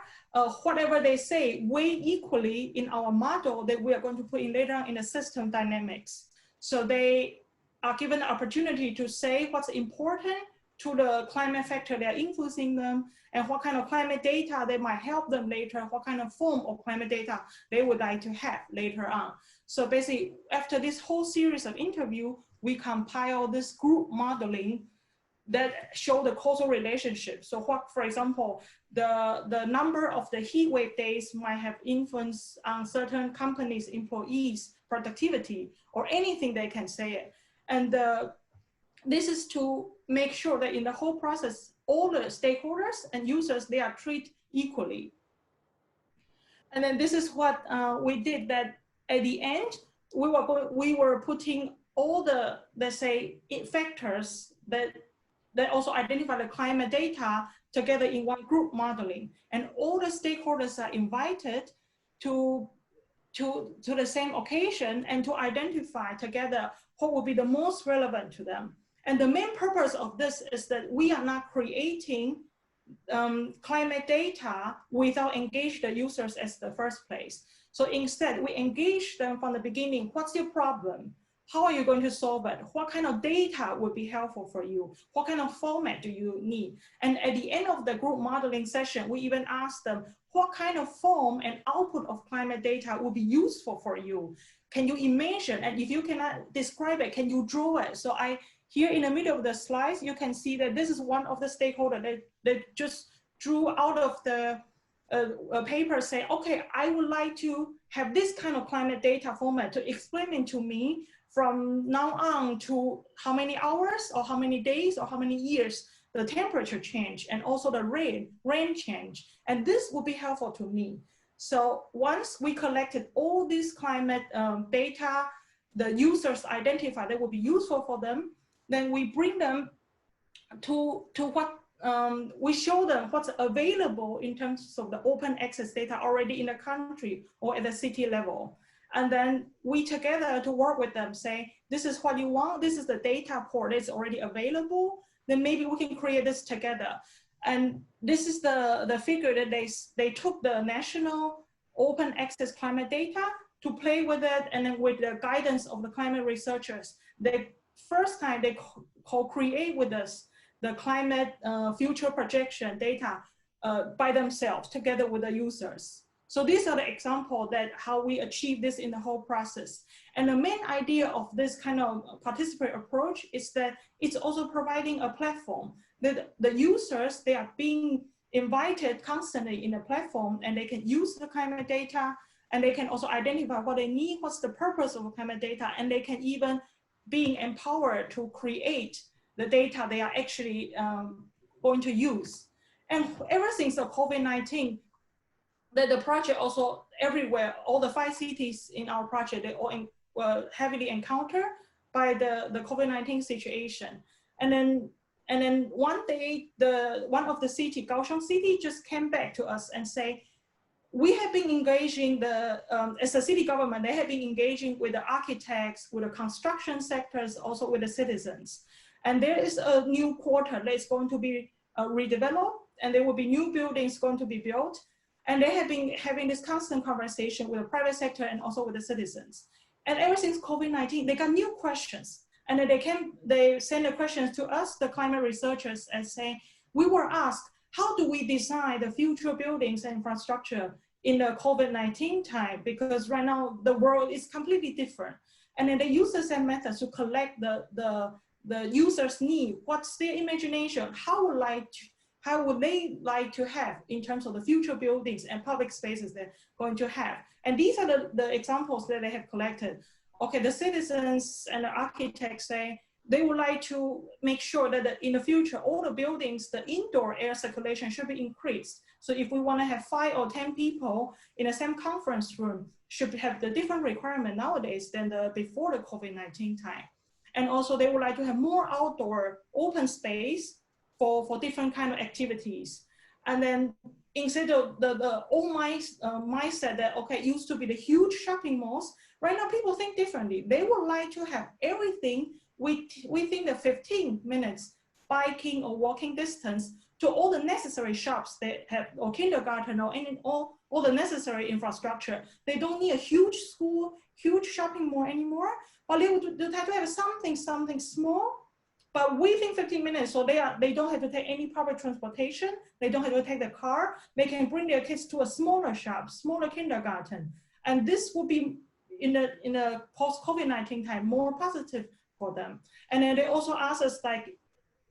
whatever they say, weigh equally in our model that we are going to put in later on in the system dynamics. So they are given the opportunity to say what's important to the climate factor they are influencing them, and what kind of climate data they might help them later, what kind of form of climate data they would like to have later on. So basically, after this whole series of interview, we compile this group modeling that show the causal relationship. So what, for example, the number of the heat wave days might have influence on certain companies' employees' productivity, or anything they can say it. And this is to make sure that in the whole process, all the stakeholders and users, they are treated equally. And then this is what we did, that at the end, we were putting all the, let's say, factors that also identify the climate data together in one group modeling. And all the stakeholders are invited to the same occasion and to identify together what would be the most relevant to them. And the main purpose of this is that we are not creating climate data without engage the users as the first place. So instead, we engage them from the beginning. What's your problem? How are you going to solve it? What kind of data would be helpful for you? What kind of format do you need? And at the end of the group modeling session, we even ask them, what kind of form and output of climate data would be useful for you? Can you imagine? And if you cannot describe it, can you draw it? So here in the middle of the slides, you can see that this is one of the stakeholders that just drew out of the paper, say, okay, I would like to have this kind of climate data format to explain it to me from now on to how many hours or how many days or how many years the temperature change and also the rain change. And this will be helpful to me. So once we collected all this climate data, the users identify that will be useful for them, then we bring them to what we show them what's available in terms of the open access data already in the country or at the city level. And then we together to work with them, say, this is what you want, this is the data port that's already available, then maybe we can create this together. And this is the figure that they took the national open access climate data to play with it, and then with the guidance of the climate researchers, first time they co-create with us the climate future projection data by themselves together with the users. So these are the examples that how we achieve this in the whole process. And the main idea of this kind of participatory approach is that it's also providing a platform that the users, they are being invited constantly in the platform, and they can use the climate data, and they can also identify what they need, what's the purpose of climate data, and they can even being empowered to create the data they are actually going to use. And ever since the COVID-19, the project also everywhere, all the 5 cities in our project, they all were heavily encountered by the COVID-19 situation. And then one day, one of the city, Kaohsiung City, just came back to us and say, we have been engaging as a city government, they have been engaging with the architects, with the construction sectors, also with the citizens. And there is a new quarter that's going to be redeveloped, and there will be new buildings going to be built. And they have been having this constant conversation with the private sector and also with the citizens. And ever since COVID-19, they got new questions. And then they send the questions to us, the climate researchers, and say, we were asked, how do we design the future buildings and infrastructure in the COVID-19 time? Because right now the world is completely different. And then they use the same methods to collect the users' need. What's their imagination? How would they like to have in terms of the future buildings and public spaces they're going to have? And these are the examples that they have collected. Okay, the citizens and the architects say they would like to make sure that in the future, all the buildings, the indoor air circulation should be increased. So if we want to have 5 or 10 people in the same conference room, should have the different requirement nowadays than before the COVID-19 time. And also they would like to have more outdoor open space for different kind of activities. And then instead of the old mindset that, okay, it used to be the huge shopping malls, right now people think differently. They would like to have everything within the 15 minutes biking or walking distance to all the necessary shops they have, or kindergarten, or all the necessary infrastructure. They don't need a huge school, huge shopping mall anymore, but they would have to have something small, but within 15 minutes, so they don't have to take any public transportation, they don't have to take the car, they can bring their kids to a smaller shop, smaller kindergarten. And this will be, in a post-COVID-19 time, more positive for them. And then they also ask us, like,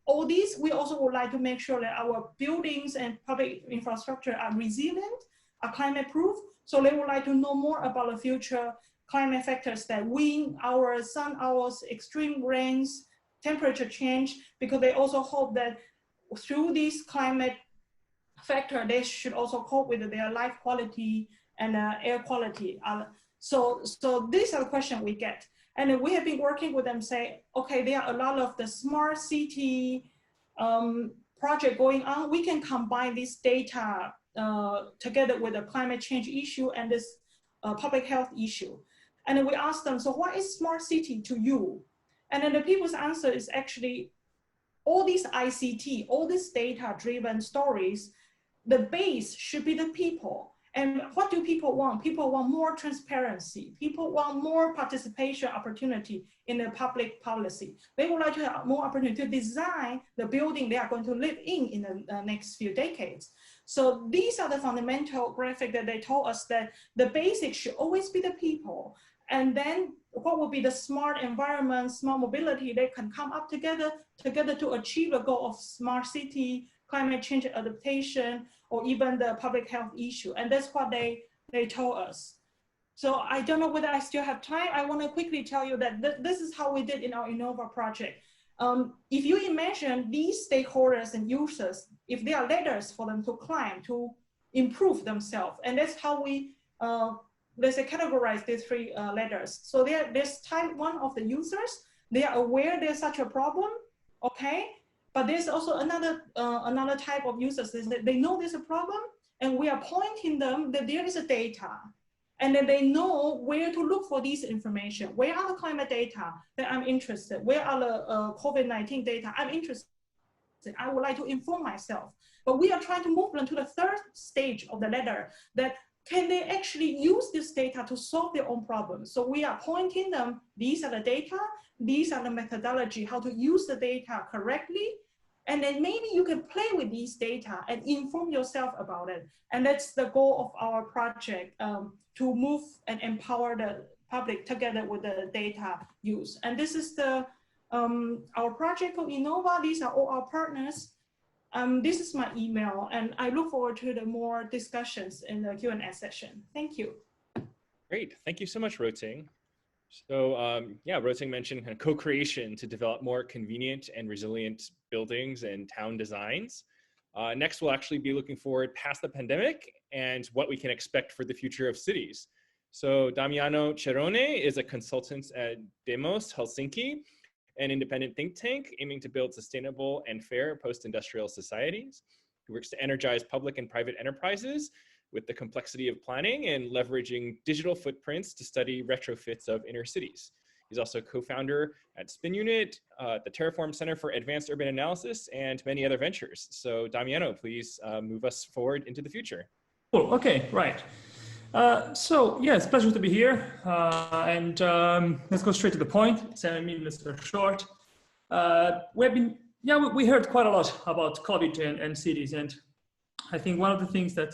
all these, we also would like to make sure that our buildings and public infrastructure are resilient, are climate proof. So they would like to know more about the future climate factors, that wind hours, sun hours, extreme rains, temperature change, because they also hope that through this climate factor, they should also cope with their life quality and air quality. So these are the questions we get. And we have been working with them, say, okay, there are a lot of the smart city project going on. We can combine this data together with the climate change issue and this public health issue. And then we ask them, so what is smart city to you? And then the people's answer is actually all these ICT, all these data-driven stories, the base should be the people. And what do people want? People want more transparency. People want more participation opportunity in the public policy. They would like to have more opportunity to design the building they are going to live in the next few decades. So these are the fundamental graphic that they told us, that the basics should always be the people. And then what will be the smart environment, smart mobility, they can come up together to achieve the goal of smart city, climate change adaptation, or even the public health issue. And that's what they told us. So I don't know whether I still have time. I want to quickly tell you that this is how we did in our INNOVA project. If you imagine these stakeholders and users, if there are ladders for them to climb, to improve themselves, and that's how we let's say categorize these 3 ladders. So there's type 1 of the users. They are aware there's such a problem, okay? But there's also another type of users is that they know there's a problem, and we are pointing them that there is a data, and then they know where to look for these information. Where are the climate data that I'm interested? Where are the COVID-19 data I'm interested? I would like to inform myself. But we are trying to move them to the third stage of the ladder, that can they actually use this data to solve their own problems? So we are pointing them, these are the data, these are the methodology, how to use the data correctly. And then maybe you can play with these data and inform yourself about it. And that's the goal of our project, to move and empower the public together with the data use. And this is the our project called INNOVA. These are all our partners. This is my email, and I look forward to the more discussions in the Q&A session. Thank you. Great, thank you so much, Jo-Ting. So yeah, Jo-Ting mentioned kind of co-creation to develop more convenient and resilient buildings and town designs. Next, we'll actually be looking forward past the pandemic and what we can expect for the future of cities. So Damiano Cerrone is a consultant at Demos Helsinki, an independent think tank aiming to build sustainable and fair post-industrial societies. He works to energize public and private enterprises with the complexity of planning and leveraging digital footprints to study retrofits of inner cities. He's also co-founder at Spin Unit, the Terraform Center for Advanced Urban Analysis, and many other ventures. So Damiano, please move us forward into the future. Cool, okay, right. So yeah, it's a pleasure to be here. Let's go straight to the point. 7 minutes are short. We heard quite a lot about COVID and cities. And I think one of the things that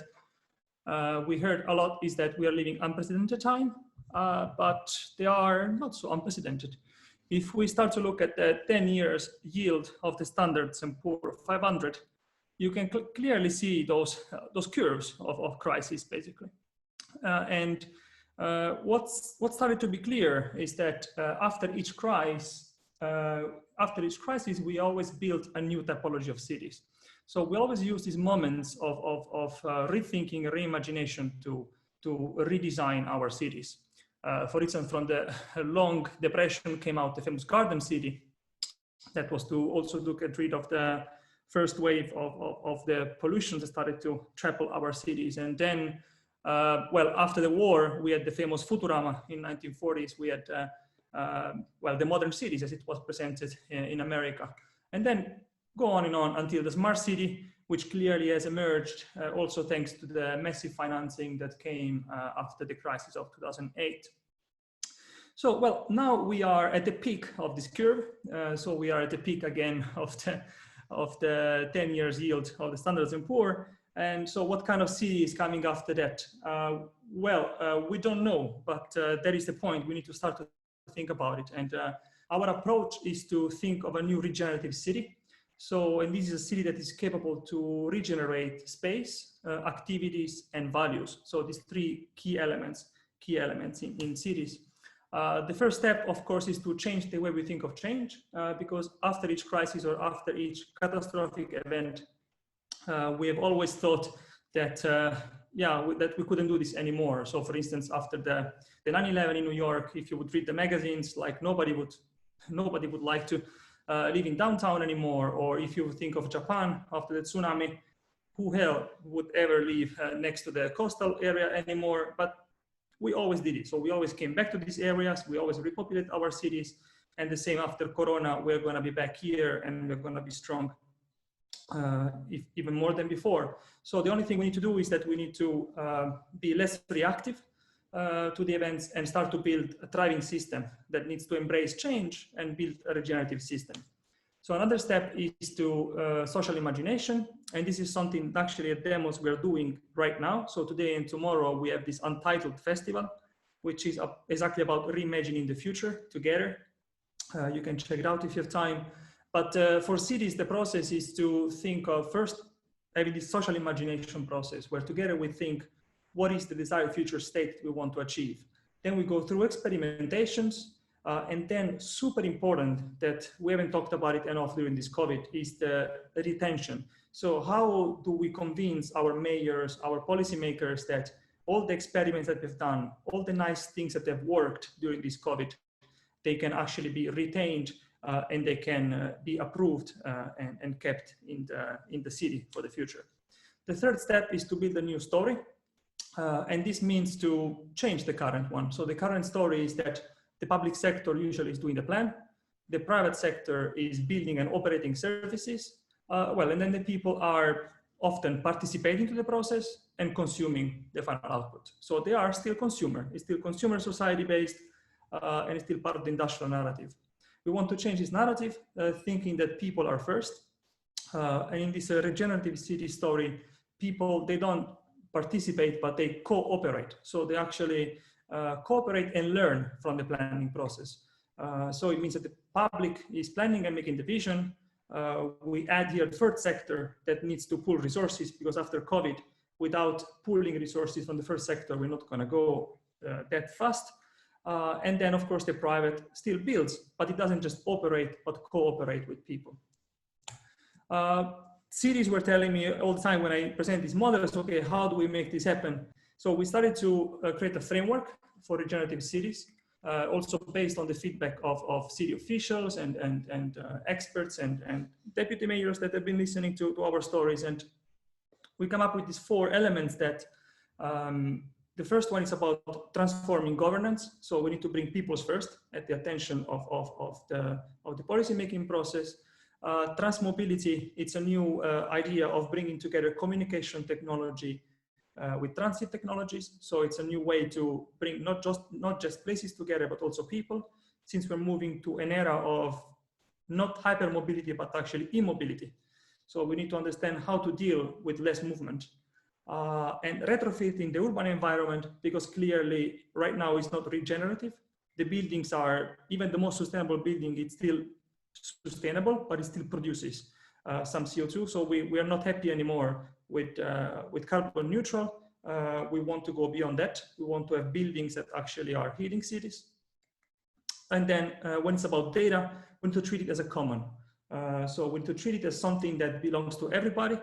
we heard a lot is that we are living unprecedented time, but they are not so unprecedented. If we start to look at the 10 years yield of the Standard & Poor's 500, you can clearly see those curves of crisis, basically. What started to be clear is that after each crisis, we always built a new typology of cities. So we always use these moments of rethinking, reimagination to redesign our cities. For instance, from the long depression came out the famous Garden City. That was to also get rid of the first wave of the pollution that started to trample our cities. And then, well, after the war, we had the famous Futurama in 1940s. We had, well, the modern cities as it was presented in America. And then go on and on until the smart city, which clearly has emerged also thanks to the massive financing that came after the crisis of 2008. So, well, now we are at the peak of this curve. So we are at the peak again of the 10 years yield of the Standard & Poor's. And so what kind of city is coming after that? We don't know, but that is the point. We need to start to think about it. And our approach is to think of a new regenerative city. So, and this is a city that is capable to regenerate space, activities, and values. So these three key elements in cities. The first step, of course, is to change the way we think of change, because after each crisis or after each catastrophic event, we have always thought that, that we couldn't do this anymore. So for instance, after the 9/11 in New York, if you would read the magazines, like nobody would like to live in downtown anymore. Or if you think of Japan after the tsunami, who hell would ever live next to the coastal area anymore? But we always did it. So we always came back to these areas. We always repopulate our cities. And the same after Corona, we're going to be back here and we're going to be strong, even more than before. So the only thing we need to do is that we need to be less reactive to the events and start to build a thriving system that needs to embrace change and build a regenerative system. So another step is to social imagination. And this is something actually at Demos we're doing right now. So today and tomorrow we have this Untitled Festival, which is exactly about reimagining the future together. You can check it out if you have time. But for cities, the process is to think of first having this social imagination process where together we think, what is the desired future state we want to achieve? Then we go through experimentations, and then super important that we haven't talked about it enough during this COVID is the retention. So how do we convince our mayors, our policymakers that all the experiments that we've done, all the nice things that have worked during this COVID, they can actually be retained and they can be approved and kept in the city for the future. The third step is to build a new story. And this means to change the current one. So the current story is that the public sector usually is doing the plan. The private sector is building and operating services. And then the people are often participating to the process and consuming the final output. So they are still consumer. It's still consumer society based, and it's still part of the industrial narrative. We want to change this narrative, thinking that people are first. And in this regenerative city story, people, they don't participate, but they cooperate. So they actually cooperate and learn from the planning process. So it means that the public is planning and making the vision. We add here the third sector that needs to pool resources, because after COVID, without pooling resources from the first sector, we're not going to go that fast. And then, of course, the private still builds, but it doesn't just operate, but cooperate with people. Cities were telling me all the time when I present these models, okay, how do we make this happen? So we started to create a framework for regenerative cities, also based on the feedback of city officials and experts and deputy mayors that have been listening to our stories. And we come up with these 4 elements that the first one is about transforming governance. So we need to bring people's first at the attention of the policy making process. Transmobility, it's a new idea of bringing together communication technology with transit technologies. So it's a new way to bring not just places together, but also people, since we're moving to an era of not hypermobility, but actually immobility. So we need to understand how to deal with less movement. And retrofitting the urban environment, because clearly right now it's not regenerative. The buildings are, even the most sustainable building, it's still sustainable, but it still produces some CO2. So we are not happy anymore with carbon neutral. We want to go beyond that. We want to have buildings that actually are heating cities. And then when it's about data, we need to treat it as a common. So we need to treat it as something that belongs to everybody.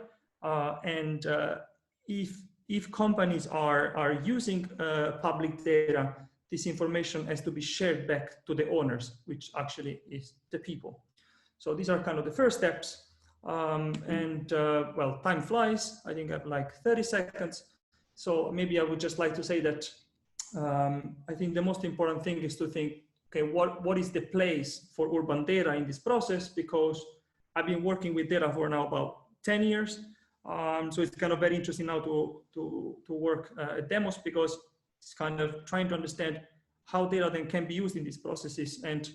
If companies are using public data, this information has to be shared back to the owners, which actually is the people. So these are kind of the first steps. Well, time flies. I think I have like 30 seconds. So maybe I would just like to say that I think the most important thing is to think, okay, what is the place for urban data in this process? Because I've been working with data for now about 10 years. So it's kind of very interesting now to work at demos, because it's kind of trying to understand how data then can be used in these processes. And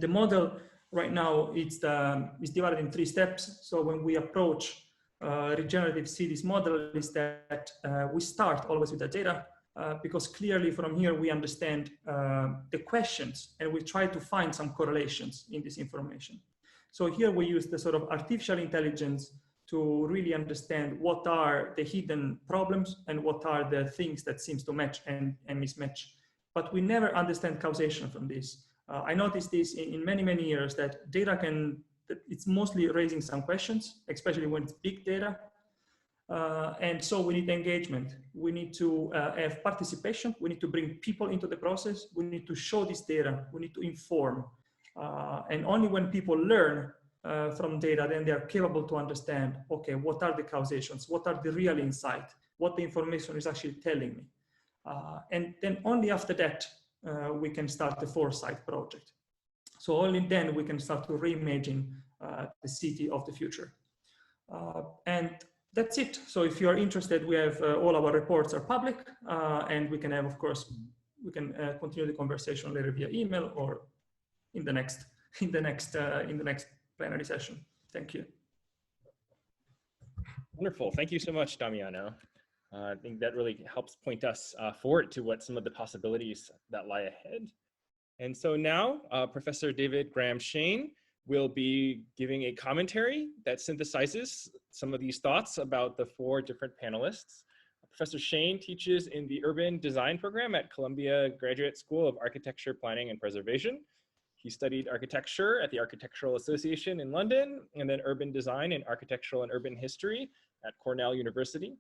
the model right now is divided in 3 steps. So when we approach regenerative cities model, is that we start always with the data, because clearly from here we understand the questions and we try to find some correlations in this information. So here we use the sort of artificial intelligence to really understand what are the hidden problems and what are the things that seems to match and mismatch. But we never understand causation from this. I noticed this in many, many years, that data it's mostly raising some questions, especially when it's big data. And so we need engagement. We need to have participation. We need to bring people into the process. We need to show this data. We need to inform. And only when people learn from data, then they are capable to understand, okay, what are the causations? What are the real insight? What the information is actually telling me? And then only after that, we can start the foresight project. So only then we can start to reimagine the city of the future. And that's it. So if you are interested, we have all our reports are public, and we can have, of course, we can continue the conversation later via email or in the next plenary session. Thank you. Wonderful. Thank you so much, Damiano. I think that really helps point us forward to what some of the possibilities that lie ahead. And so now Professor David Graham Shane will be giving a commentary that synthesizes some of these thoughts about the 4 different panelists. Professor Shane teaches in the Urban Design program at Columbia Graduate School of Architecture, Planning, and Preservation. He studied architecture at the Architectural Association in London, and then urban design in architectural and urban history at Cornell University.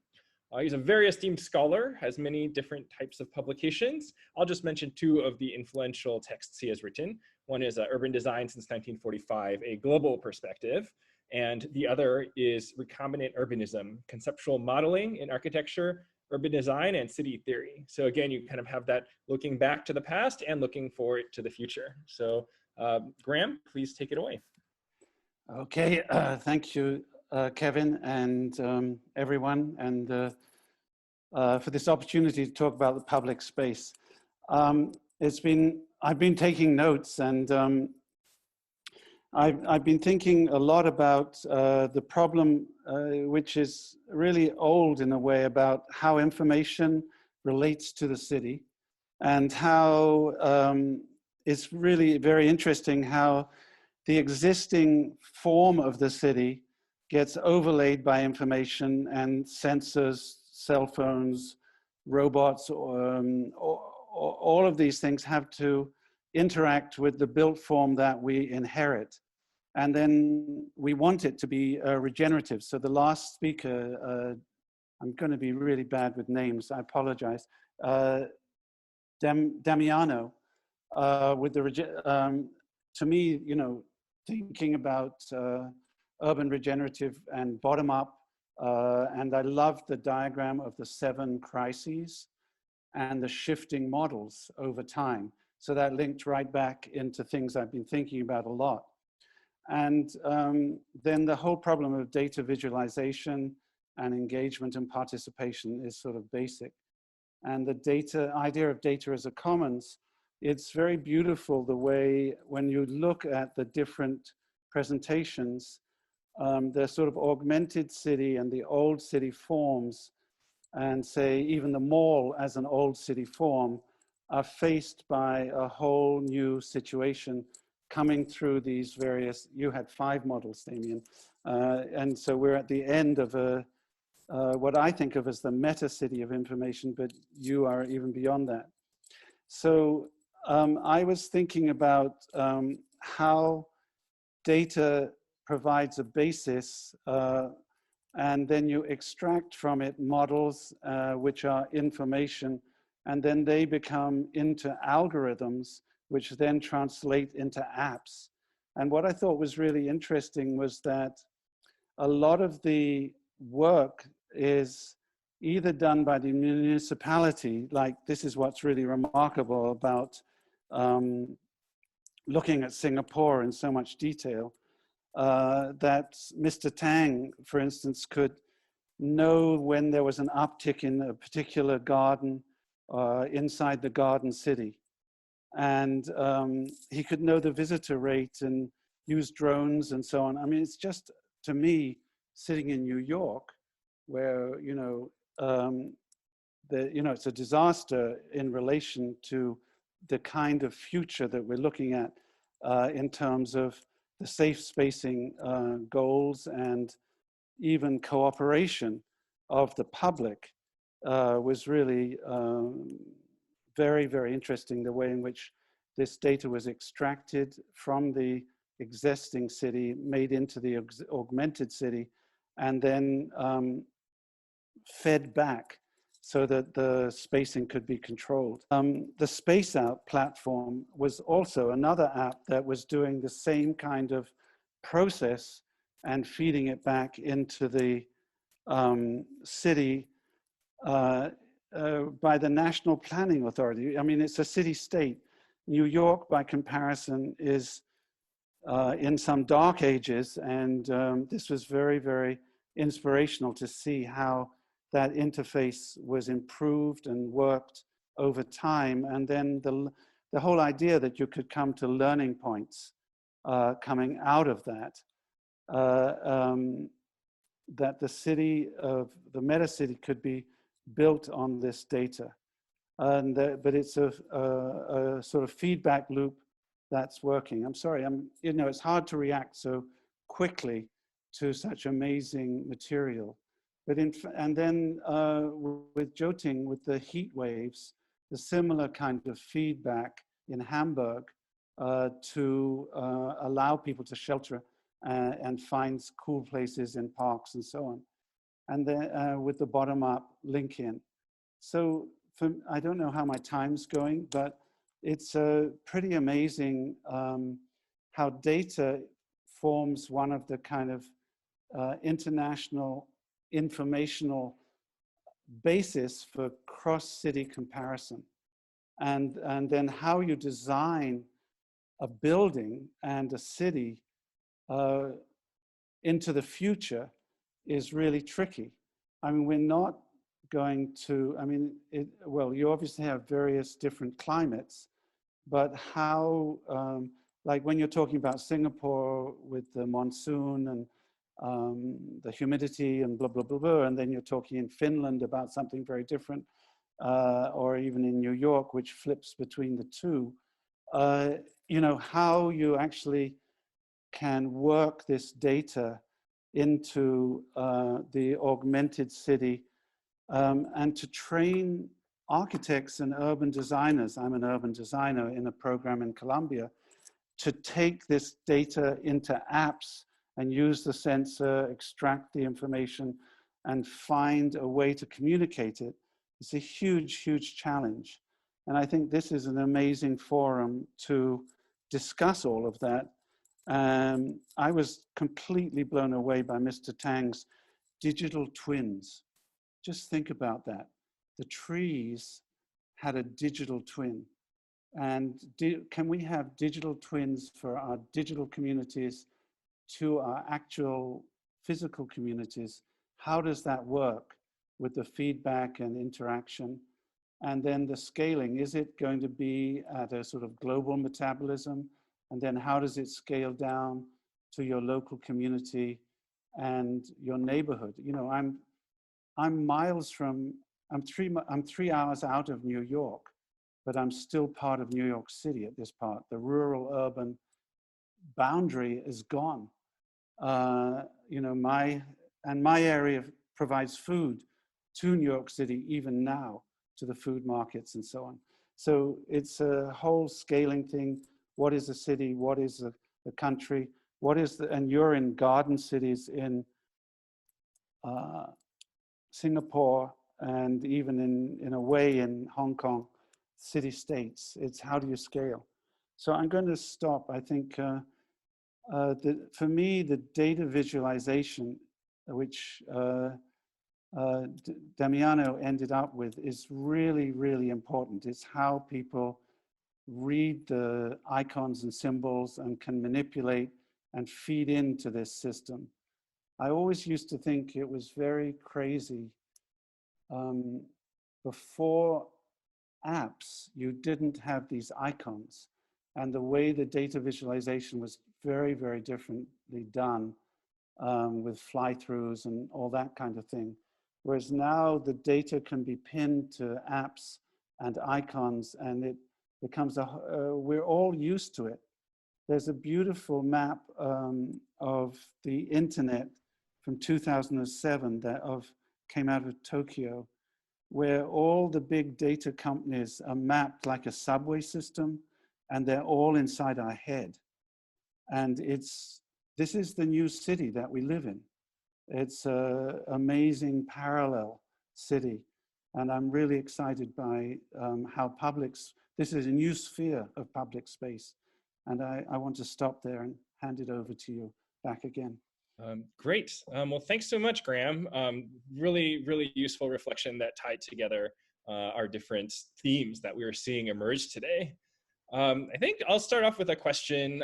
He's a very esteemed scholar, has many different types of publications. I'll just mention 2 of the influential texts he has written. One is urban design since 1945, a global perspective. And the other is recombinant urbanism, conceptual modeling in architecture, urban design, and city theory. So again, you kind of have that looking back to the past and looking forward to the future. So Grahame, please take it away. Okay, thank you, Kevin, and everyone, and for this opportunity to talk about the public space. I've been taking notes, and I've been thinking a lot about the problem, which is really old in a way, about how information relates to the city, and how it's really very interesting how the existing form of the city gets overlaid by information and sensors, cell phones, robots, all of these things have to interact with the built form that we inherit. And then we want it to be regenerative. So the last speaker, I'm going to be really bad with names, I apologize. Damiano, with the, to me, you know, thinking about urban regenerative and bottom up. And I love the diagram of the 7 crises and the shifting models over time. So that linked right back into things I've been thinking about a lot. And then the whole problem of data visualization and engagement and participation is sort of basic. And the idea of data as a commons, it's very beautiful the way when you look at the different presentations, the sort of augmented city and the old city forms, and say even the mall as an old city form, are faced by a whole new situation coming through these various, you had 5 models, Damien. And so we're at the end of what I think of as the meta city of information, but you are even beyond that. So I was thinking about how data provides a basis, and then you extract from it models which are information, and then they become into algorithms, which then translate into apps. And what I thought was really interesting was that a lot of the work is either done by the municipality, like this is what's really remarkable about looking at Singapore in so much detail, that Mr. Tang, for instance, could know when there was an uptick in a particular garden inside the garden city. And he could know the visitor rate and use drones and so on. I mean, it's just, to me, sitting in New York, where, you know, it's a disaster in relation to the kind of future that we're looking at in terms of the safe spacing goals and even cooperation of the public was really very, very interesting, the way in which this data was extracted from the existing city, made into the augmented city, and then fed back so that the spacing could be controlled. The Space Out platform was also another app that was doing the same kind of process and feeding it back into the city by the National Planning Authority. I mean, it's a city-state. New York, by comparison, is in some dark ages, and this was very, very inspirational to see how that interface was improved and worked over time. And then the whole idea that you could come to learning points coming out of that, that the city of the meta city could be built on this data. And but it's a sort of feedback loop that's working. I'm sorry, you know, it's hard to react so quickly to such amazing material. But and then with Jo-Ting, with the heat waves, the similar kind of feedback in Hamburg to allow people to shelter and find cool places in parks and so on. And then with the bottom-up link in. So I don't know how my time's going, but it's pretty amazing how data forms one of the kind of international informational basis for cross-city comparison. And then how you design a building and a city into the future is really tricky. I mean, we're not going to, I mean, well, you obviously have various different climates, but how, like when you're talking about Singapore with the monsoon and the humidity and blah, blah, blah, blah, and then you're talking in Finland about something very different, or even in New York, which flips between the two, you know, how you actually can work this data into the augmented city and to train architects and urban designers. I'm an urban designer in a program in Colombia, to take this data into apps and use the sensor, extract the information, and find a way to communicate it. It's a huge, huge challenge. And I think this is an amazing forum to discuss all of that. I was completely blown away by Mr. Tang's digital twins. Just think about that. The trees had a digital twin. And can we have digital twins for our digital communities to our actual physical communities? How does that work with the feedback and interaction? And then the scaling, is it going to be at a sort of global metabolism? And then how does it scale down to your local community and your neighborhood? You know, I'm miles from, I'm 3 hours out of New York, but I'm still part of New York City at this part. The rural urban boundary is gone. You know, my area provides food to New York City even now, to the food markets and so on. So it's a whole scaling thing. What is a city? What is the country? What is the, and you're in garden cities in Singapore and even in a way in Hong Kong, city states. It's how do you scale? So I'm going to stop. I think for me, the data visualization, which Damiano ended up with, is really, really important. It's how people read the icons and symbols and can manipulate and feed into this system. I always used to think it was very crazy. Before apps, you didn't have these icons, and the way the data visualization was very, very differently done with fly-throughs and all that kind of thing. Whereas now the data can be pinned to apps and icons, and it becomes we're all used to it. There's a beautiful map of the internet from 2007 that came out of Tokyo, where all the big data companies are mapped like a subway system, and they're all inside our head. And this is the new city that we live in. It's an amazing parallel city. And I'm really excited by how this is a new sphere of public space. And I want to stop there and hand it over to you back again. Great. Well, thanks so much, Grahame. Really, really useful reflection that tied together our different themes that we were seeing emerge today. I think I'll start off with a question,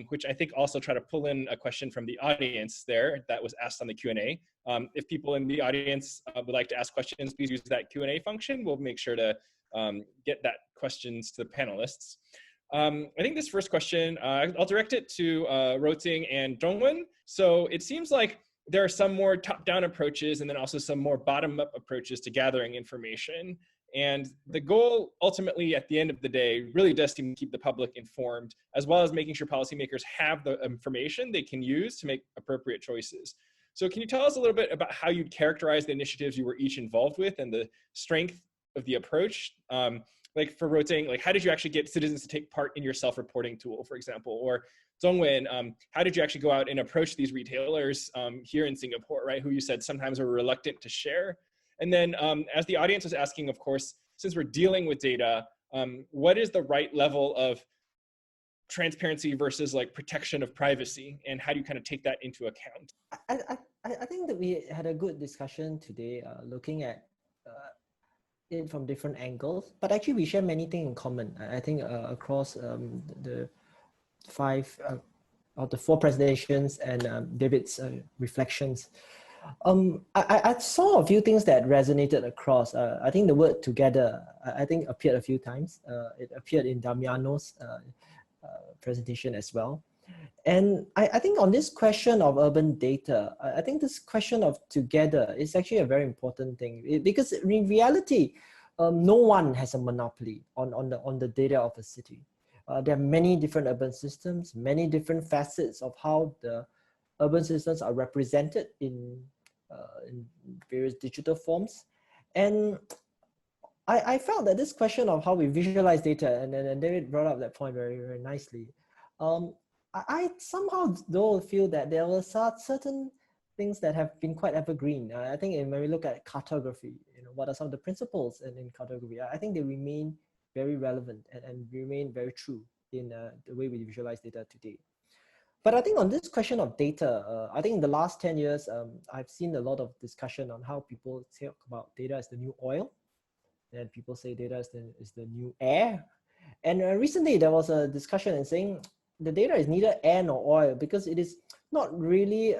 which I think also try to pull in a question from the audience there that was asked on the Q&A. If people in the audience would like to ask questions, please use that Q&A function. We'll make sure to get that questions to the panelists. I think this first question, I'll direct it to Jo-Ting and Zhongwen. So it seems like there are some more top-down approaches and then also some more bottom-up approaches to gathering information. And the goal ultimately at the end of the day really does seem to keep the public informed, as well as making sure policymakers have the information they can use to make appropriate choices. So can you tell us a little bit about how you'd characterize the initiatives you were each involved with and the strength of the approach? Like for Jo-Ting, like how did you actually get citizens to take part in your self-reporting tool, for example? Or Zhongwen, how did you actually go out and approach these retailers here in Singapore, right? Who you said sometimes were reluctant to share. And then as the audience was asking, of course, since we're dealing with data, what is the right level of transparency versus like protection of privacy, and how do you kind of take that into account? I think that we had a good discussion today, looking at it from different angles, but actually we share many things in common. I think across the four presentations and David's reflections. I saw a few things that resonated across. I think the word together, I think appeared a few times. It appeared in Damiano's presentation as well. And I think on this question of urban data, I think this question of together is actually a very important thing, because in reality, no one has a monopoly on the data of a city. There are many different urban systems, many different facets of how the urban systems are represented in various digital forms. And I felt that this question of how we visualize data, and David brought up that point very, very nicely. I somehow though feel that there were certain things that have been quite evergreen. I think when we look at cartography, what are some of the principles in cartography? I think they remain very relevant and remain very true in the way we visualize data today. But I think on this question of data, I think in the last 10 years, I've seen a lot of discussion on how people talk about data as the new oil, and people say data is the new air. And recently there was a discussion in saying the data is neither air nor oil, because it is not really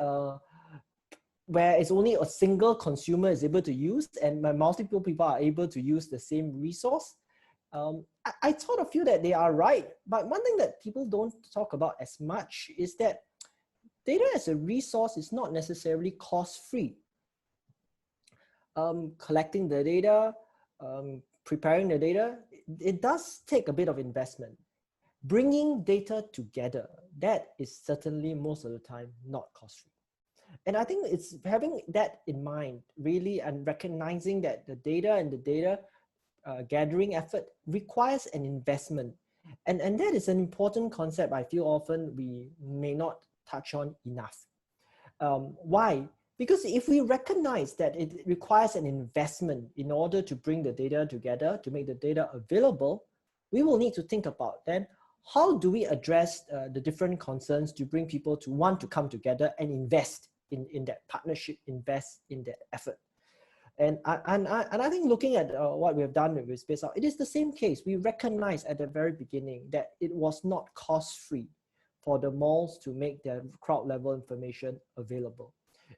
where it's only a single consumer is able to use and multiple people are able to use the same resource. I sort of feel that they are right, but one thing that people don't talk about as much is that data as a resource is not necessarily cost-free. Collecting the data, preparing the data, it does take a bit of investment. Bringing data together, that is certainly most of the time not cost-free. And I think it's having that in mind really, and recognizing that the data and the data gathering effort requires an investment. And that is an important concept I feel often we may not touch on enough. Why? Because if we recognize that it requires an investment in order to bring the data together, to make the data available, we will need to think about then how do we address the different concerns to bring people to want to come together and invest in that partnership, invest in that effort. And I think looking at what we have done with Space Out, it is the same case. We recognize at the very beginning that it was not cost-free for the malls to make their crowd level information available.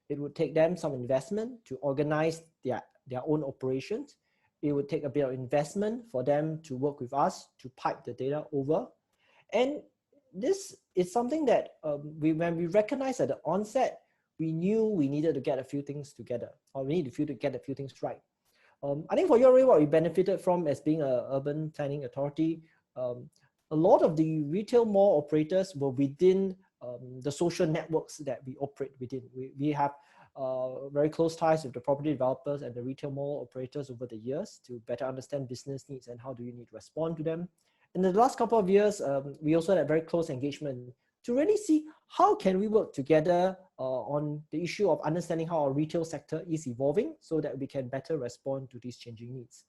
It would take them some investment to organize their own operations. It would take a bit of investment for them to work with us to pipe the data over. And this is something that when we recognized at the onset, we knew we needed to get a few things together, or we needed to get a few things right. I think for Yuri, what we benefited from as being an urban planning authority, a lot of the retail mall operators were within the social networks that we operate within. We have very close ties with the property developers and the retail mall operators over the years to better understand business needs and how do you need to respond to them. In the last couple of years, we also had very close engagement to really see how can we work together on the issue of understanding how our retail sector is evolving so that we can better respond to these changing needs.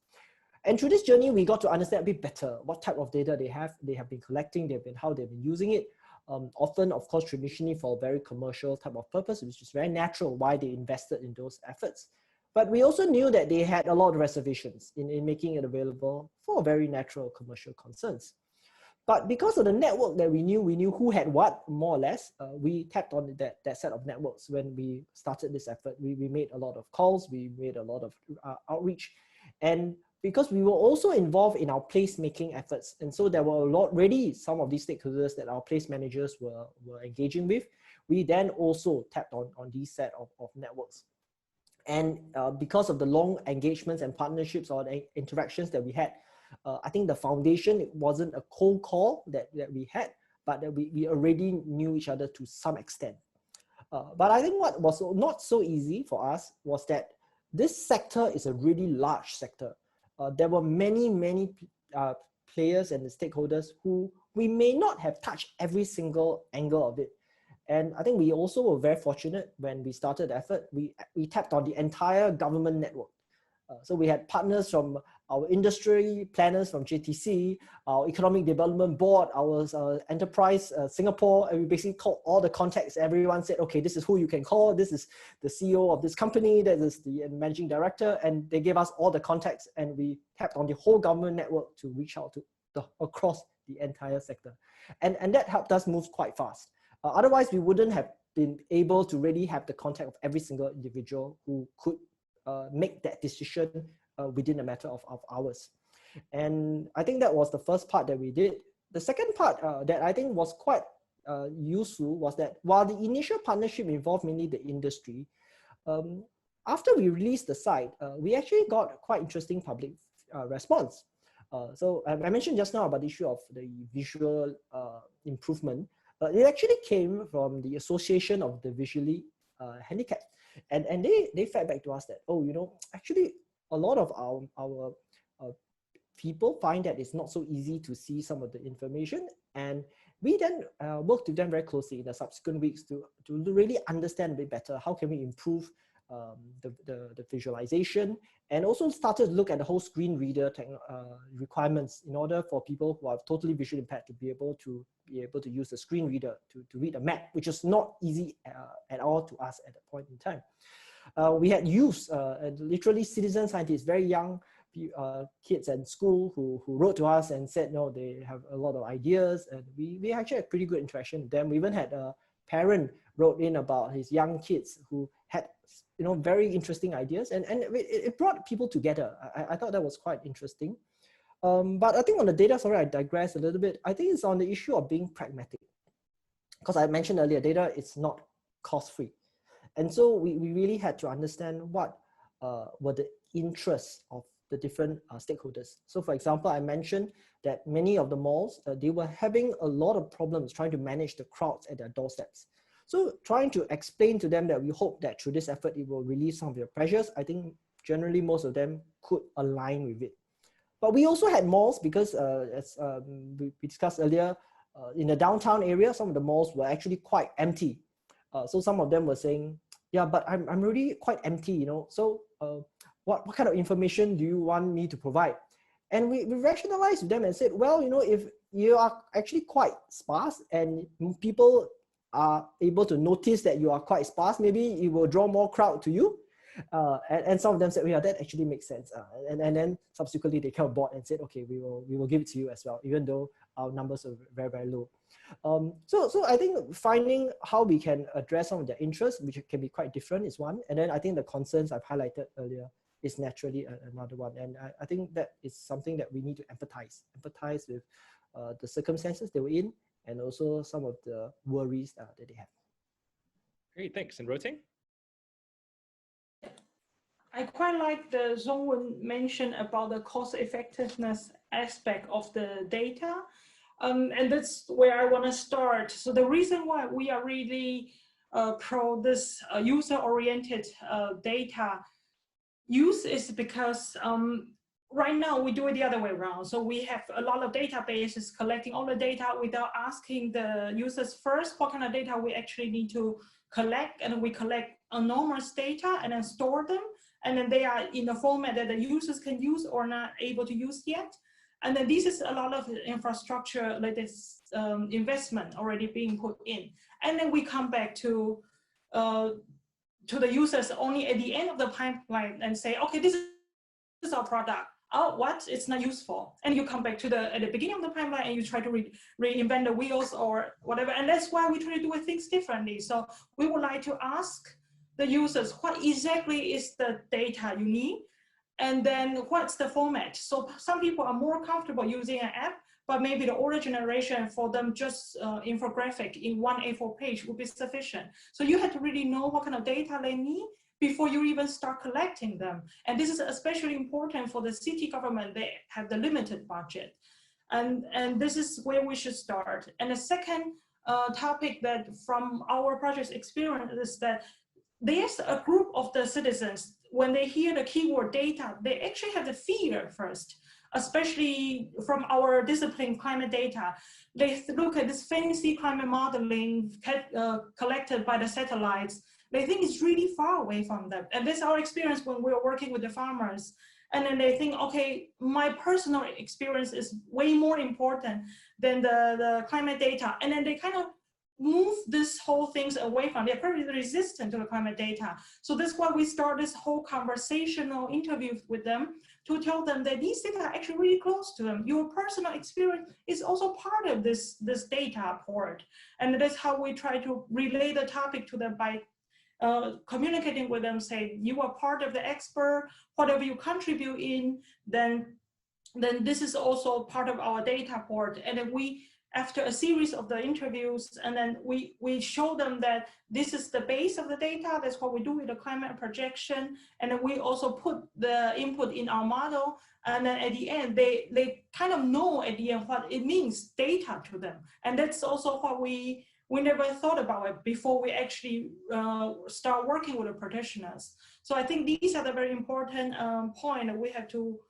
And through this journey, we got to understand a bit better what type of data they have been collecting, how they've been using it. Often, of course, traditionally for a very commercial type of purpose, which is very natural why they invested in those efforts. But we also knew that they had a lot of reservations in making it available for very natural commercial concerns. But because of the network that we knew who had what, more or less, we tapped on that set of networks when we started this effort. We made a lot of calls, we made a lot of outreach. And because we were also involved in our placemaking efforts, and so there were already some of these stakeholders that our place managers were engaging with, we then also tapped on these set of networks. And because of the long engagements and partnerships or interactions that we had, I think the foundation, it wasn't a cold call that we had, but that we already knew each other to some extent. But I think what was not so easy for us was that this sector is a really large sector. There were many players and the stakeholders who we may not have touched every single angle of it. And I think we also were very fortunate when we started the effort. We tapped on the entire government network. So we had partners from our industry planners from JTC, our economic development board, our enterprise Singapore, and we basically called all the contacts. Everyone said, okay, this is who you can call. This is the CEO of this company. That is the managing director. And they gave us all the contacts, and we tapped on the whole government network to reach out to across the entire sector. And that helped us move quite fast. Otherwise, we wouldn't have been able to really have the contact of every single individual who could make that decision within a matter of hours. And I think that was the first part that we did. The second part that I think was quite useful was that while the initial partnership involved mainly the industry, after we released the site, we actually got quite interesting public response. So I mentioned just now about the issue of the visual improvement. It actually came from the Association of the Visually Handicapped. And they fed back to us that, oh, actually a lot of our people find that it's not so easy to see some of the information. And we then worked with them very closely in the subsequent weeks to really understand a bit better how can we improve the visualization, and also started to look at the whole screen reader requirements in order for people who are totally visually impaired to be able to use the screen reader to read a map, which is not easy at all to us at that point in time. We had youth, literally citizen scientists, very young kids at school who wrote to us and said, no, they have a lot of ideas, and we actually had pretty good interaction with them. We even had a parent wrote in about his young kids who had very interesting ideas, and it brought people together. I thought that was quite interesting. But I think on the data, sorry, I digress a little bit. I think it's on the issue of being pragmatic, because I mentioned earlier, data is not cost-free. And so we really had to understand what were the interests of the different stakeholders. So for example, I mentioned that many of the malls, they were having a lot of problems trying to manage the crowds at their doorsteps. So trying to explain to them that we hope that through this effort, it will relieve some of their pressures. I think generally most of them could align with it. But we also had malls because as we discussed earlier, in the downtown area, some of the malls were actually quite empty. So some of them were saying, yeah, but I'm really quite empty, so what kind of information do you want me to provide? And we rationalized with them and said, well, if you are actually quite sparse and people are able to notice that you are quite sparse, maybe it will draw more crowd to you. And some of them said, yeah, that actually makes sense. And then subsequently they came aboard and said, okay, we will give it to you as well, even though our numbers are very, very low. So I think finding how we can address some of their interests, which can be quite different, is one. And then I think the concerns I've highlighted earlier is naturally another one. And I think that is something that we need to empathize with the circumstances they were in, and also some of the worries that they have. Great, thanks. And Ro-Ting? I quite like the Zhongwen mention about the cost effectiveness aspect of the data. And that's where I want to start. So the reason why we are really pro this user-oriented data use is because right now we do it the other way around. So we have a lot of databases collecting all the data without asking the users first what kind of data we actually need to collect, and we collect anonymous data and then store them, and then they are in a format that the users can use or not able to use yet. And then this is a lot of infrastructure like this investment already being put in. And then we come back to the users only at the end of the pipeline and say, okay, this is our product. Oh, what? It's not useful. And you come back to at the beginning of the pipeline and you try to reinvent the wheels or whatever. And that's why we try to do things differently. So we would like to ask the users, what exactly is the data you need? And then what's the format? So some people are more comfortable using an app, but maybe the older generation, for them just infographic in one A4 page would be sufficient. So you have to really know what kind of data they need before you even start collecting them. And this is especially important for the city government. They have the limited budget. And this is where we should start. And the second topic that from our project's experience is that there's a group of the citizens, when they hear the keyword data, they actually have the fear first, especially from our discipline, climate data. They look at this fancy climate modeling collected by the satellites. They think it's really far away from them. And that's our experience when we're working with the farmers. and then they think, okay, my personal experience is way more important than the climate data. And then they kind of move this whole things away from, they're very resistant to the climate data. So that's why we start this whole conversational interview with them to tell them that these data are actually really close to them. Your personal experience is also part of this data port. And that's how we try to relay the topic to them by communicating with them, say, you are part of the expert, whatever you contribute in, then this is also part of our data port. And then we, after a series of the interviews, and then we show them that this is the base of the data, that's what we do with the climate projection, and then we also put the input in our model, and then at the end, they kind of know at the end what it means, data to them. And that's also what we never thought about it before we actually start working with the practitioners. So I think these are the very important point that we have to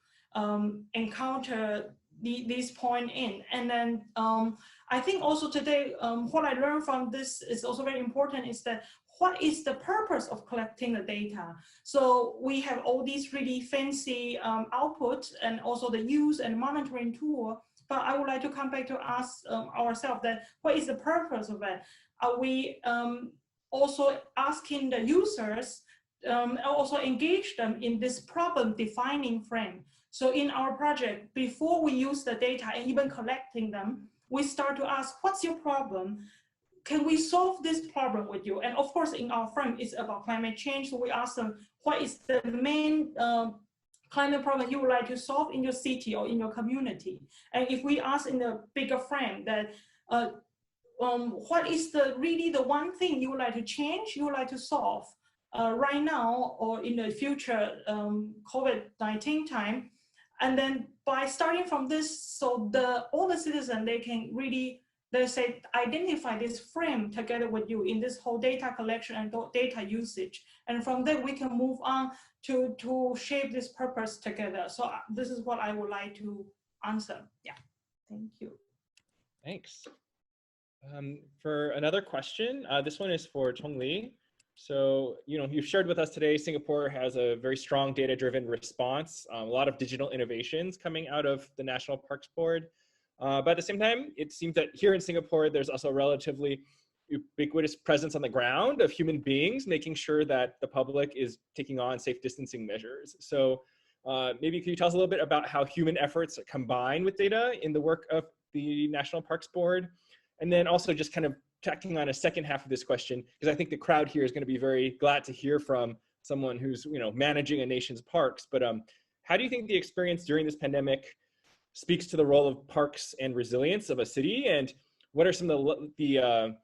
encounter these point in. And then I think also today, what I learned from this is also very important is that what is the purpose of collecting the data? So we have all these really fancy outputs and also the use and monitoring tool. But I would like to come back to ask ourselves that what is the purpose of it? Are we also asking the users, also engage them in this problem defining frame? So in our project, before we use the data and even collecting them, we start to ask, what's your problem? Can we solve this problem with you? And of course, in our frame, it's about climate change. So we ask them, what is the main climate problem you would like to solve in your city or in your community? And if we ask in the bigger frame that, what is really the one thing you would like to change, you would like to solve right now or in the future COVID-19 time? And then by starting from this, so all the citizens, they can really, they say, identify this frame together with you in this whole data collection and data usage. And from there, we can move on to shape this purpose together. So this is what I would like to answer. Yeah, thank you. Thanks. For another question, this one is for Chong Li. So, you've shared with us today, Singapore has a very strong data-driven response, a lot of digital innovations coming out of the National Parks Board. But at the same time, it seems that here in Singapore, there's also a relatively ubiquitous presence on the ground of human beings, making sure that the public is taking on safe distancing measures. So maybe can you tell us a little bit about how human efforts combine with data in the work of the National Parks Board? And then also just kind of tacking on a second half of this question, because I think the crowd here is going to be very glad to hear from someone who's managing a nation's parks. But how do you think the experience during this pandemic speaks to the role of parks and resilience of a city? And what are some of the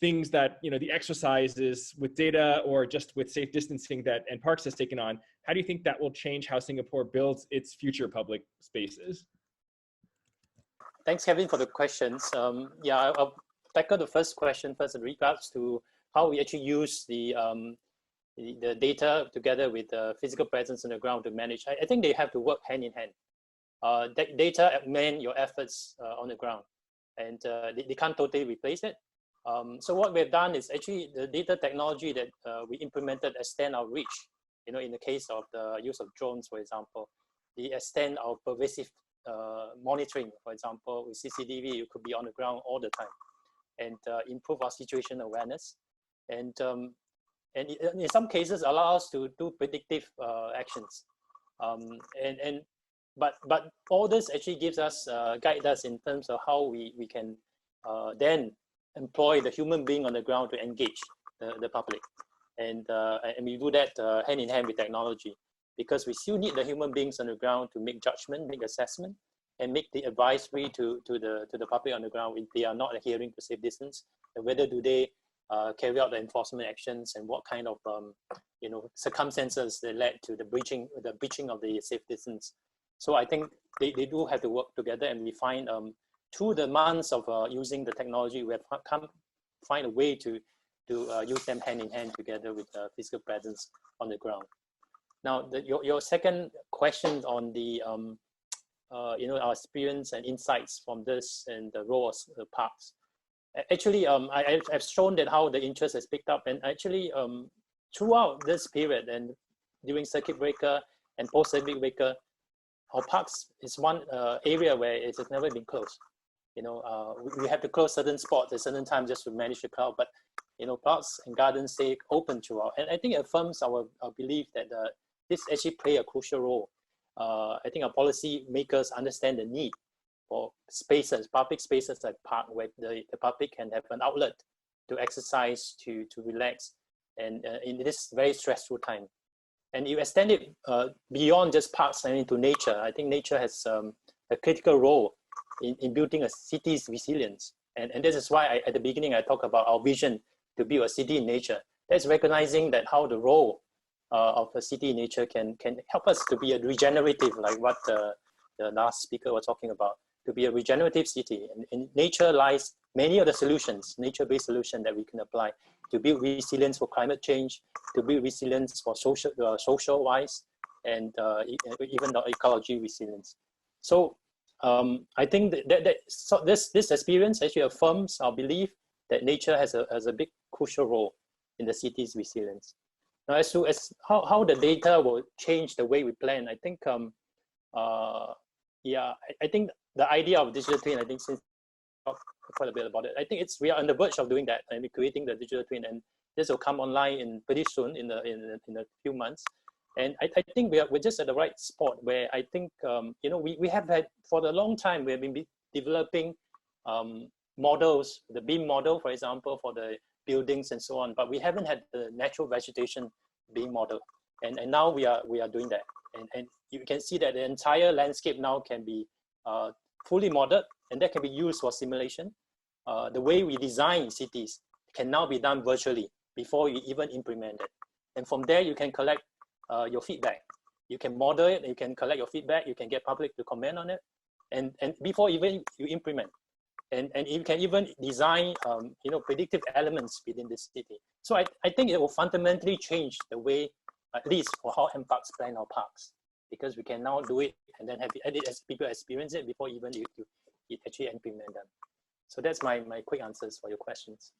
things that the exercises with data or just with safe distancing that NParks has taken on? How do you think that will change how Singapore builds its future public spaces? Thanks, Kevin, for the questions. Yeah, I'll tackle the first question first in regards to how we actually use the data together with the physical presence on the ground to manage. I think they have to work hand in hand. Data augment your efforts on the ground, and they can't totally replace it. So what we've done is actually the data technology that we implemented extend our reach. In the case of the use of drones, for example, they extend our pervasive monitoring. For example, with CCTV, you could be on the ground all the time, and improve our situation awareness, and in some cases allow us to do predictive actions. But all this actually gives us guide us in terms of how we can then employ the human being on the ground to engage the public, and we do that hand in hand with technology, because we still need the human beings on the ground to make judgment, make assessment, and make the advisory to the public on the ground if they are not adhering to safe distance, and whether do they carry out the enforcement actions, and what kind of circumstances that led to the breaching of the safe distance. So I think they do have to work together, and we find through the months of using the technology, we have find a way to use them hand in hand together with physical presence on the ground. Now, your second question on the our experience and insights from this and the role of the parks. Actually, I've shown that how the interest has picked up, and actually throughout this period and during circuit breaker and post-circuit breaker, our parks is one area where it has never been closed. You know, we have to close certain spots at certain times just to manage the crowd, but you know, parks and gardens stay open throughout. And I think it affirms our belief that this actually play a crucial role. I think our policy makers understand the need for spaces, public spaces like park, where the public can have an outlet to exercise, to relax, and in this very stressful time. And you extend it beyond just parks and into nature. I think nature has a critical role in building a city's resilience. And this is why at the beginning I talk about our vision to build a city in nature. That's recognizing that how the role of a city in nature can help us to be a regenerative, like what the last speaker was talking about, to be a regenerative city. And in nature lies many of the solutions, nature-based solutions that we can apply to build resilience for climate change, to build resilience for social-wise, and even the ecology resilience. So I think so this experience actually affirms our belief that nature has a big crucial role in the city's resilience. Now, as to how the data will change the way we plan, I think, yeah, I think the idea of digital twin, I think since quite a bit about it, I think we are on the verge of doing that and we're creating the digital twin, and this will come online pretty soon in a few months. And I think we're just at the right spot where I think, you know, we have had for a long time, we have been developing models, the beam model, for example, for the buildings and so on, but we haven't had the natural vegetation being modeled. And now we are doing that. And you can see that the entire landscape now can be fully modeled, and that can be used for simulation. The way we design cities can now be done virtually before you even implement it. And from there, you can collect your feedback. You can model it, you can collect your feedback, you can get public to comment on it, and before even you implement. And you can even design you know, predictive elements within the city. So I think it will fundamentally change the way, at least for how NParks plan our parks, because we can now do it and then have it as people experience it before even you actually implement them. So that's my quick answers for your questions.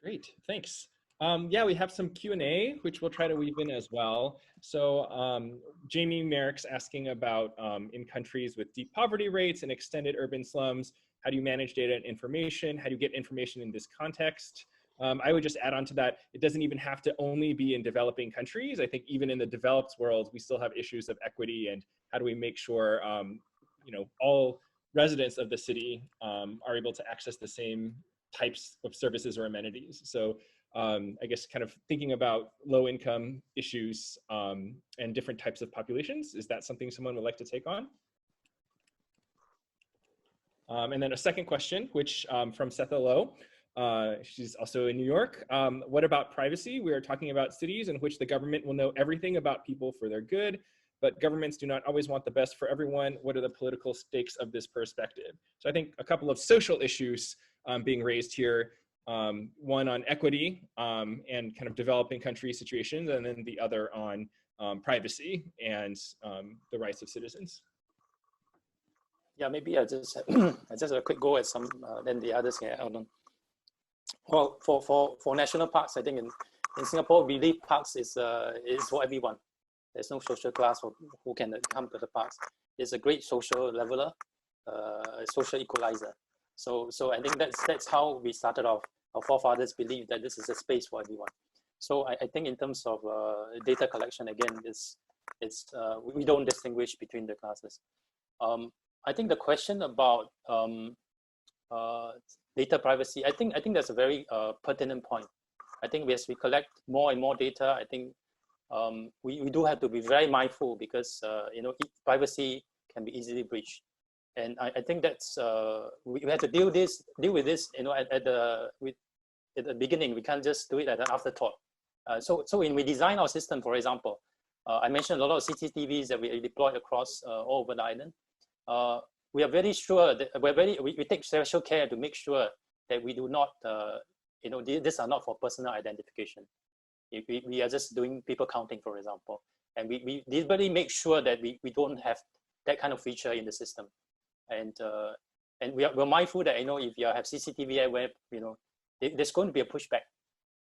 Great, thanks. Yeah, we have some Q&A, which we'll try to weave in as well. So Jamie Merrick's asking about in countries with deep poverty rates and extended urban slums, how do you manage data and information? How do you get information in this context? I would just add on to that, it doesn't even have to only be in developing countries. I think even in the developed world, we still have issues of equity, and how do we make sure you know, all residents of the city are able to access the same types of services or amenities. So I guess kind of thinking about low income issues and different types of populations, is that something someone would like to take on? And then a second question, which from Setha Low, she's also in New York. What about privacy? We are talking about cities in which the government will know everything about people for their good, but governments do not always want the best for everyone. What are the political stakes of this perspective? So I think a couple of social issues being raised here. One on equity and kind of developing country situations, and then the other on privacy and the rights of citizens. Yeah, maybe I just a quick go at some, then the others can add on. Well, for national parks, I think in Singapore, we believe parks is for everyone. There's no social class who can come to the parks. It's a great social leveler, social equalizer. So I think that's how we started off. Our forefathers believed that this is a space for everyone. So I think in terms of data collection, again, we don't distinguish between the classes. I think the question about data privacy, I think that's a very pertinent point. I think as we collect more and more data, I think we do have to be very mindful, because you know, privacy can be easily breached. And I think that's we have to deal with this, you know, at the beginning. We can't just do it as an afterthought. So when we design our system, for example, I mentioned a lot of CCTVs that we deployed across all over the island. We are very sure that we take special care to make sure that we do not, you know, these are not for personal identification. We are just doing people counting, for example, and we deliberately make sure that we don't have that kind of feature in the system. And we're mindful that, you know, if you have CCTV everywhere, you know, there's going to be a pushback.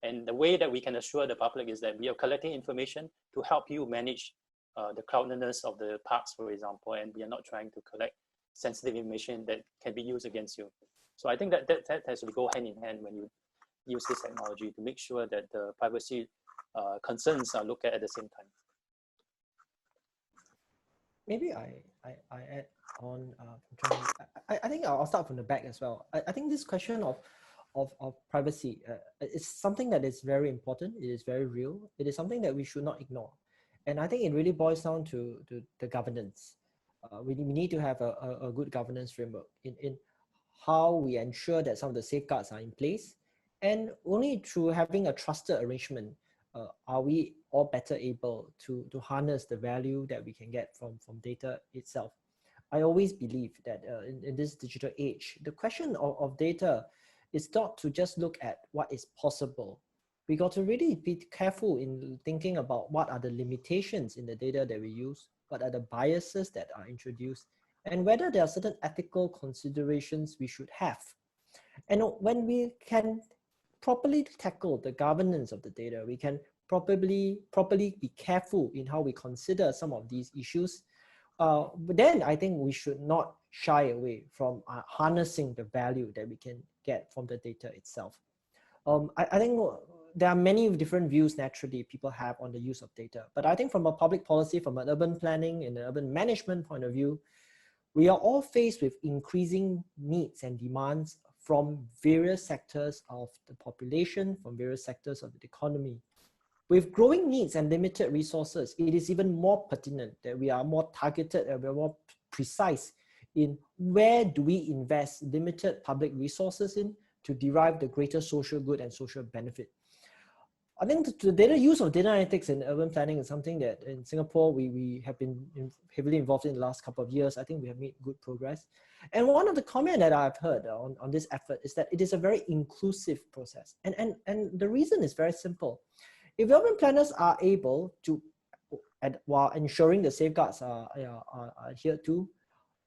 And the way that we can assure the public is that we are collecting information to help you manage the cloudiness of the parks, for example, and we are not trying to collect sensitive information that can be used against you. So I think that has to go hand in hand when you use this technology to make sure that the privacy concerns are looked at the same time. Maybe I add on. I think I'll start from the back as well. I think this question of privacy is something that is very important. It is very real. It is something that we should not ignore. And I think it really boils down to the governance. We need to have a good governance framework in how we ensure that some of the safeguards are in place. And only through having a trusted arrangement are we all better able to harness the value that we can get from data itself. I always believe that in this digital age, the question of data is not to just look at what is possible. We got to really be careful in thinking about what are the limitations in the data that we use, what are the biases that are introduced, and whether there are certain ethical considerations we should have. And when we can properly tackle the governance of the data, we can properly be careful in how we consider some of these issues. But then I think we should not shy away from harnessing the value that we can get from the data itself. I think there are many different views naturally people have on the use of data, but I think from a public policy, from an urban planning and an urban management point of view, we are all faced with increasing needs and demands from various sectors of the population, from various sectors of the economy. With growing needs and limited resources, it is even more pertinent that we are more targeted and we're more precise in where do we invest limited public resources in to derive the greater social good and social benefit. I think the data use of data analytics in urban planning is something that in Singapore, we have been heavily involved in the last couple of years. I think we have made good progress. And one of the comments that I've heard on this effort is that it is a very inclusive process. And the reason is very simple. If urban planners are able to, while ensuring the safeguards are adhered to,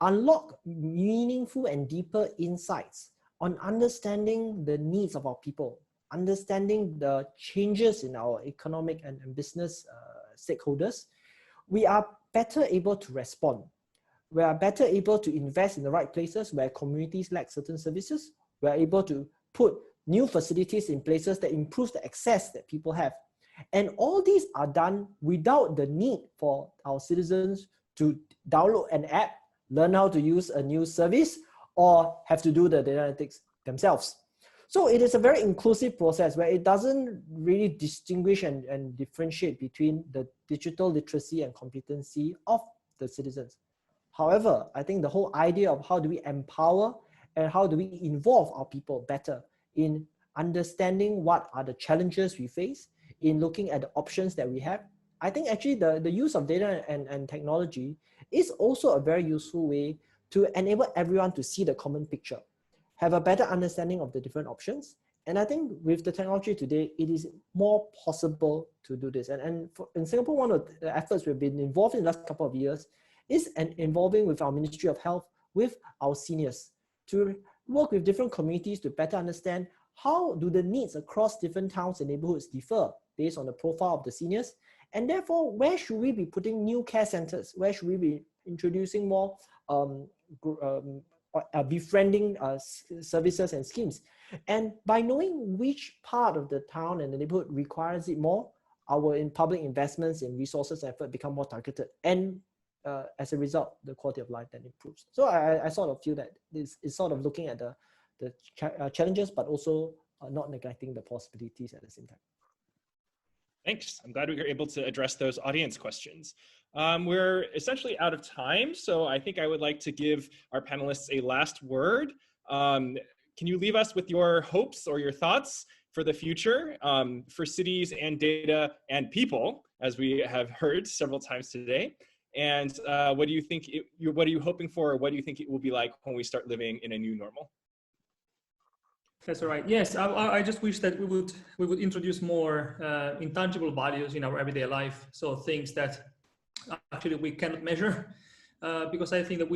unlock meaningful and deeper insights on understanding the needs of our people, understanding the changes in our economic and business stakeholders, we are better able to respond. We are better able to invest in the right places where communities lack certain services. We are able to put new facilities in places that improve the access that people have. And all these are done without the need for our citizens to download an app, learn how to use a new service, or have to do the data analytics themselves. So it is a very inclusive process where it doesn't really distinguish and differentiate between the digital literacy and competency of the citizens. However, I think the whole idea of how do we empower and how do we involve our people better in understanding what are the challenges we face, in looking at the options that we have, I think actually the use of data and technology is also a very useful way to enable everyone to see the common picture, have a better understanding of the different options. And I think with the technology today, it is more possible to do this. And in Singapore, one of the efforts we've been involved in the last couple of years is involving with our Ministry of Health, with our seniors, to work with different communities to better understand how do the needs across different towns and neighborhoods differ based on the profile of the seniors. And therefore, where should we be putting new care centers? Where should we be introducing more befriending services and schemes? And by knowing which part of the town and the neighborhood requires it more, our public investments in resources and effort become more targeted. And as a result, the quality of life then improves. So I sort of feel that this is sort of looking at the challenges, but also not neglecting the possibilities at the same time. Thanks. I'm glad we were able to address those audience questions. We're essentially out of time, so I think I would like to give our panelists a last word. Can you leave us with your hopes or your thoughts for the future for cities and data and people, as we have heard several times today? And what do you think, what are you hoping for, or what do you think it will be like when we start living in a new normal? That's all right. Yes, I just wish that we would introduce more intangible values in our everyday life. So things that actually we cannot measure, because I think that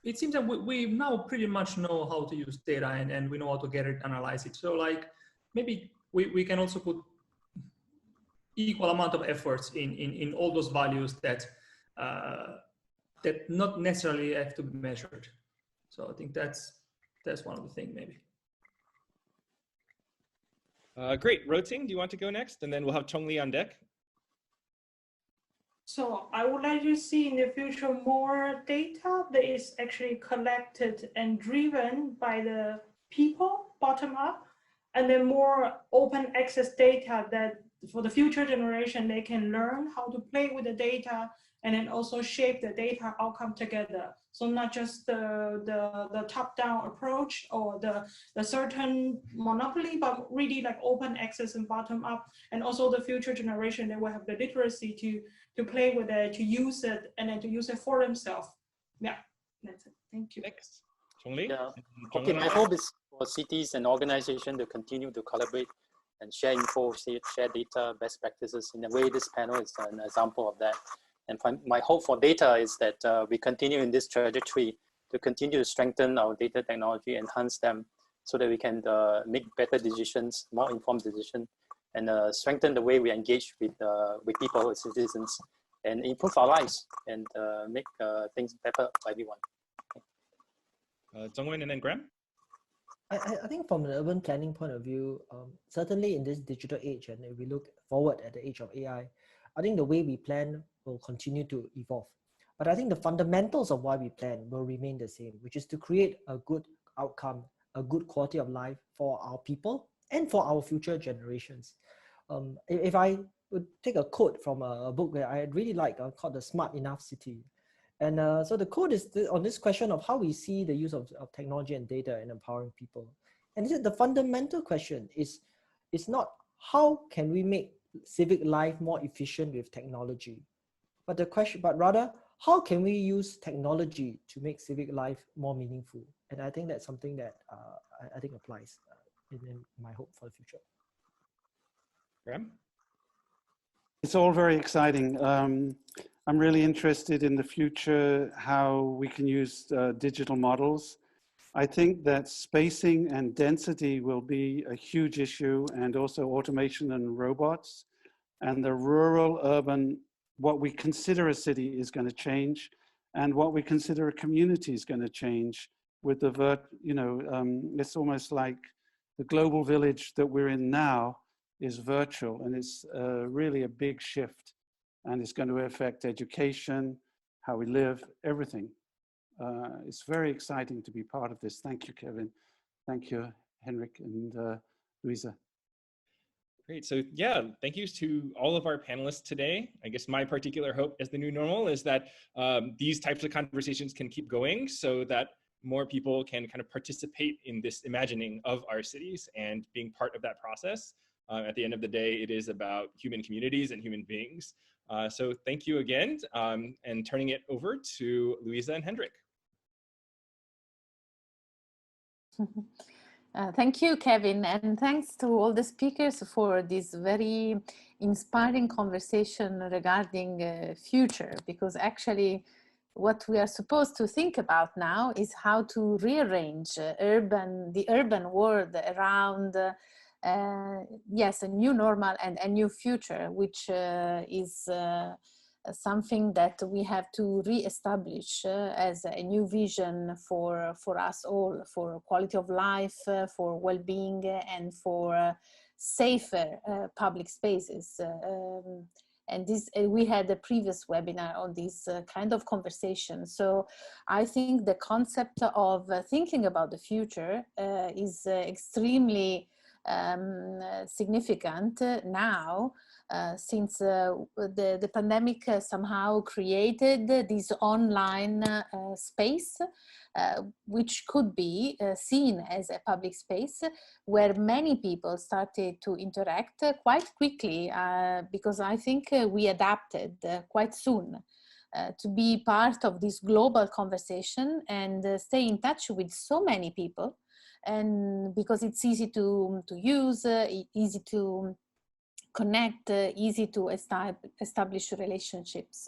it seems that we now pretty much know how to use data and we know how to get it, analyze it. So like maybe we can also put equal amount of efforts in all those values that that not necessarily have to be measured. So I think that's one of the things maybe. Great, Jo-Ting, do you want to go next? And then we'll have Chong Li on deck. So I would like to see in the future more data that is actually collected and driven by the people, bottom up, and then more open access data that for the future generation, they can learn how to play with the data and then also shape the data outcome together. So not just the top-down approach or the certain monopoly, but really like open access and bottom up, and also the future generation, they will have the literacy to play with it, to use it, and then to use it for themselves. Yeah, that's it. Thank you. Thanks. Chong Li? Yeah. Okay, my hope is for cities and organizations to continue to collaborate and share info, share data, best practices. In a way, this panel is an example of that. And my hope for data is that we continue in this trajectory to continue to strengthen our data technology, enhance them so that we can make better decisions, more informed decisions, and strengthen the way we engage with people, with citizens, and improve our lives and make things better for everyone. Zhongwen and then Grahame? I think from an urban planning point of view, certainly in this digital age, and if we look forward at the age of AI, I think the way we plan will continue to evolve. But I think the fundamentals of why we plan will remain the same, which is to create a good outcome, a good quality of life for our people and for our future generations. If I would take a quote from a book that I really like called The Smart Enough City. And so the quote is on this question of how we see the use of technology and data in empowering people. And the fundamental question is not how can we make civic life more efficient with technology, but rather how can we use technology to make civic life more meaningful? And I think that's something that I think applies in my hope for the future. Grahame? It's all very exciting. I'm really interested in the future, how we can use digital models. I think that spacing and density will be a huge issue, and also automation and robots. And the rural, urban, what we consider a city is going to change, and what we consider a community is going to change with the, it's almost like the global village that we're in now is virtual, and it's really a big shift, and it's going to affect education, how we live, everything. It's very exciting to be part of this. Thank you, Kevin. Thank you, Hendrik and Luisa. Great. So yeah, thank you to all of our panelists today. I guess my particular hope as the new normal is that these types of conversations can keep going so that more people can kind of participate in this imagining of our cities and being part of that process. At the end of the day, it is about human communities and human beings. So thank you again, and turning it over to Luisa and Hendrik. Thank you, Kevin, and thanks to all the speakers for this very inspiring conversation regarding future, because actually what we are supposed to think about now is how to rearrange the urban world around yes, a new normal and a new future, which is something that we have to re-establish as a new vision for us all, for quality of life, for well-being, and for safer public spaces. And this, we had a previous webinar on this kind of conversation. So I think the concept of thinking about the future is extremely significant now, since the pandemic somehow created this online space, which could be seen as a public space where many people started to interact quite quickly, because I think we adapted quite soon to be part of this global conversation and stay in touch with so many people. And because it's easy to use, easy to connect, easy to establish relationships.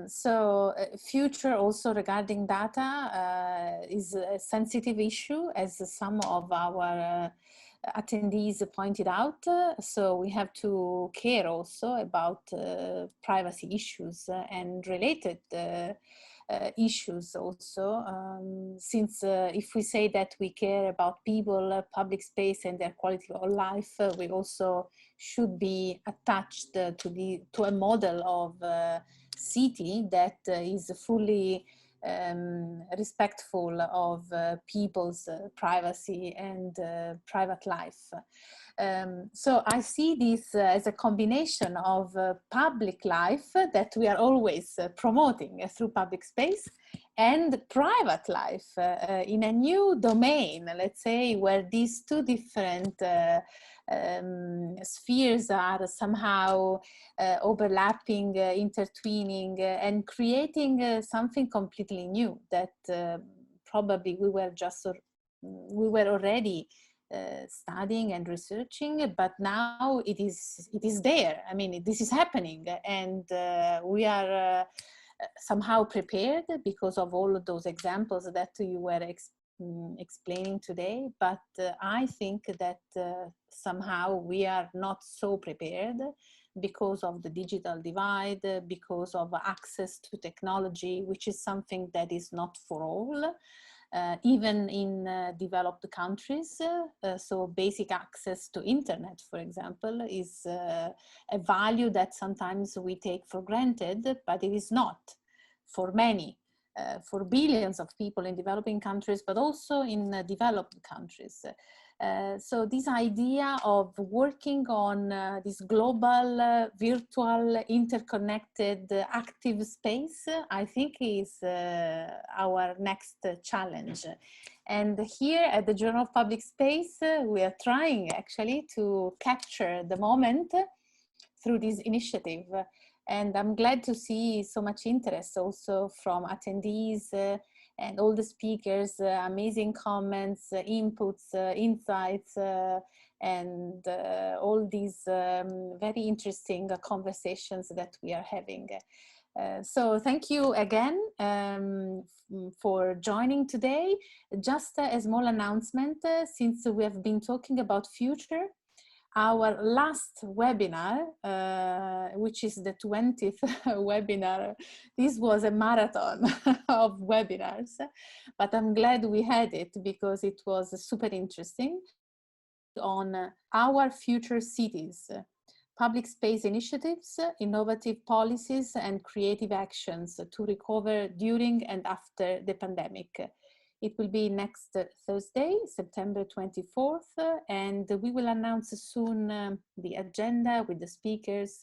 So future also regarding data is a sensitive issue, as some of our attendees pointed out. So we have to care also about privacy issues and related issues also, since if we say that we care about people, public space and their quality of life, we also should be attached to a model of city that is fully respectful of people's privacy and private life. So I see this as a combination of public life that we are always promoting through public space and private life in a new domain, let's say, where these two different spheres are somehow overlapping, intertwining, and creating something completely new that probably we were already studying and researching, but now it is there. I mean, this is happening, and we are somehow prepared because of all of those examples that you were explaining today. But I think that somehow we are not so prepared because of the digital divide, because of access to technology, which is something that is not for all. Even in developed countries, so basic access to internet, for example, is a value that sometimes we take for granted, but it is not for many, for billions of people in developing countries, but also in developed countries. So this idea of working on this global, virtual, interconnected, active space, I think is our next challenge. And here at the Journal of Public Space, we are trying actually to capture the moment through this initiative. And I'm glad to see so much interest also from attendees and all the speakers, amazing comments, inputs, insights, and all these very interesting conversations that we are having. So thank you again for joining today. Just a small announcement, since we have been talking about future, our last webinar, which is the 20th webinar, this was a marathon of webinars, but I'm glad we had it because it was super interesting, on our future cities, public space initiatives, innovative policies and creative actions to recover during and after the pandemic. It will be next Thursday, September 24th, and we will announce soon the agenda with the speakers,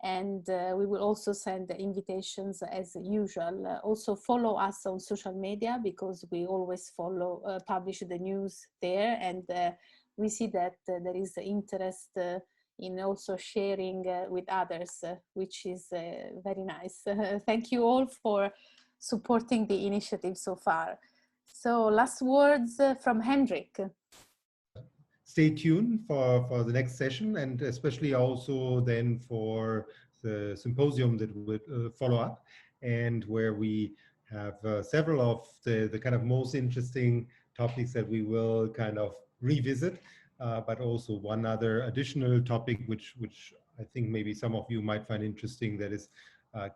and we will also send the invitations as usual. Also follow us on social media because we always publish the news there, and we see that there is interest in also sharing with others, which is very nice. Thank you all for supporting the initiative so far. So last words from Hendrik. Stay tuned for the next session, and especially also then for the symposium that will follow up, and where we have several of the kind of most interesting topics that we will kind of revisit, but also one other additional topic which I think maybe some of you might find interesting, that is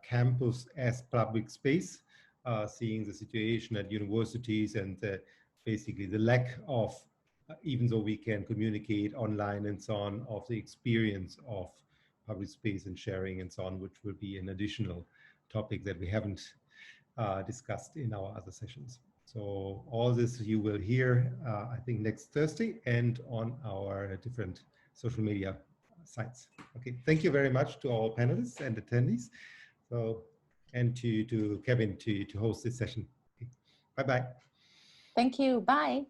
campus as public space. Seeing the situation at universities and basically the lack of, even though we can communicate online and so on, of the experience of public space and sharing and so on, which will be an additional topic that we haven't discussed in our other sessions. So all this you will hear, I think, next Thursday and on our different social media sites. Okay, thank you very much to all panelists and attendees. So, and to Kevin to host this session. Okay. Bye-bye. Thank you. Bye.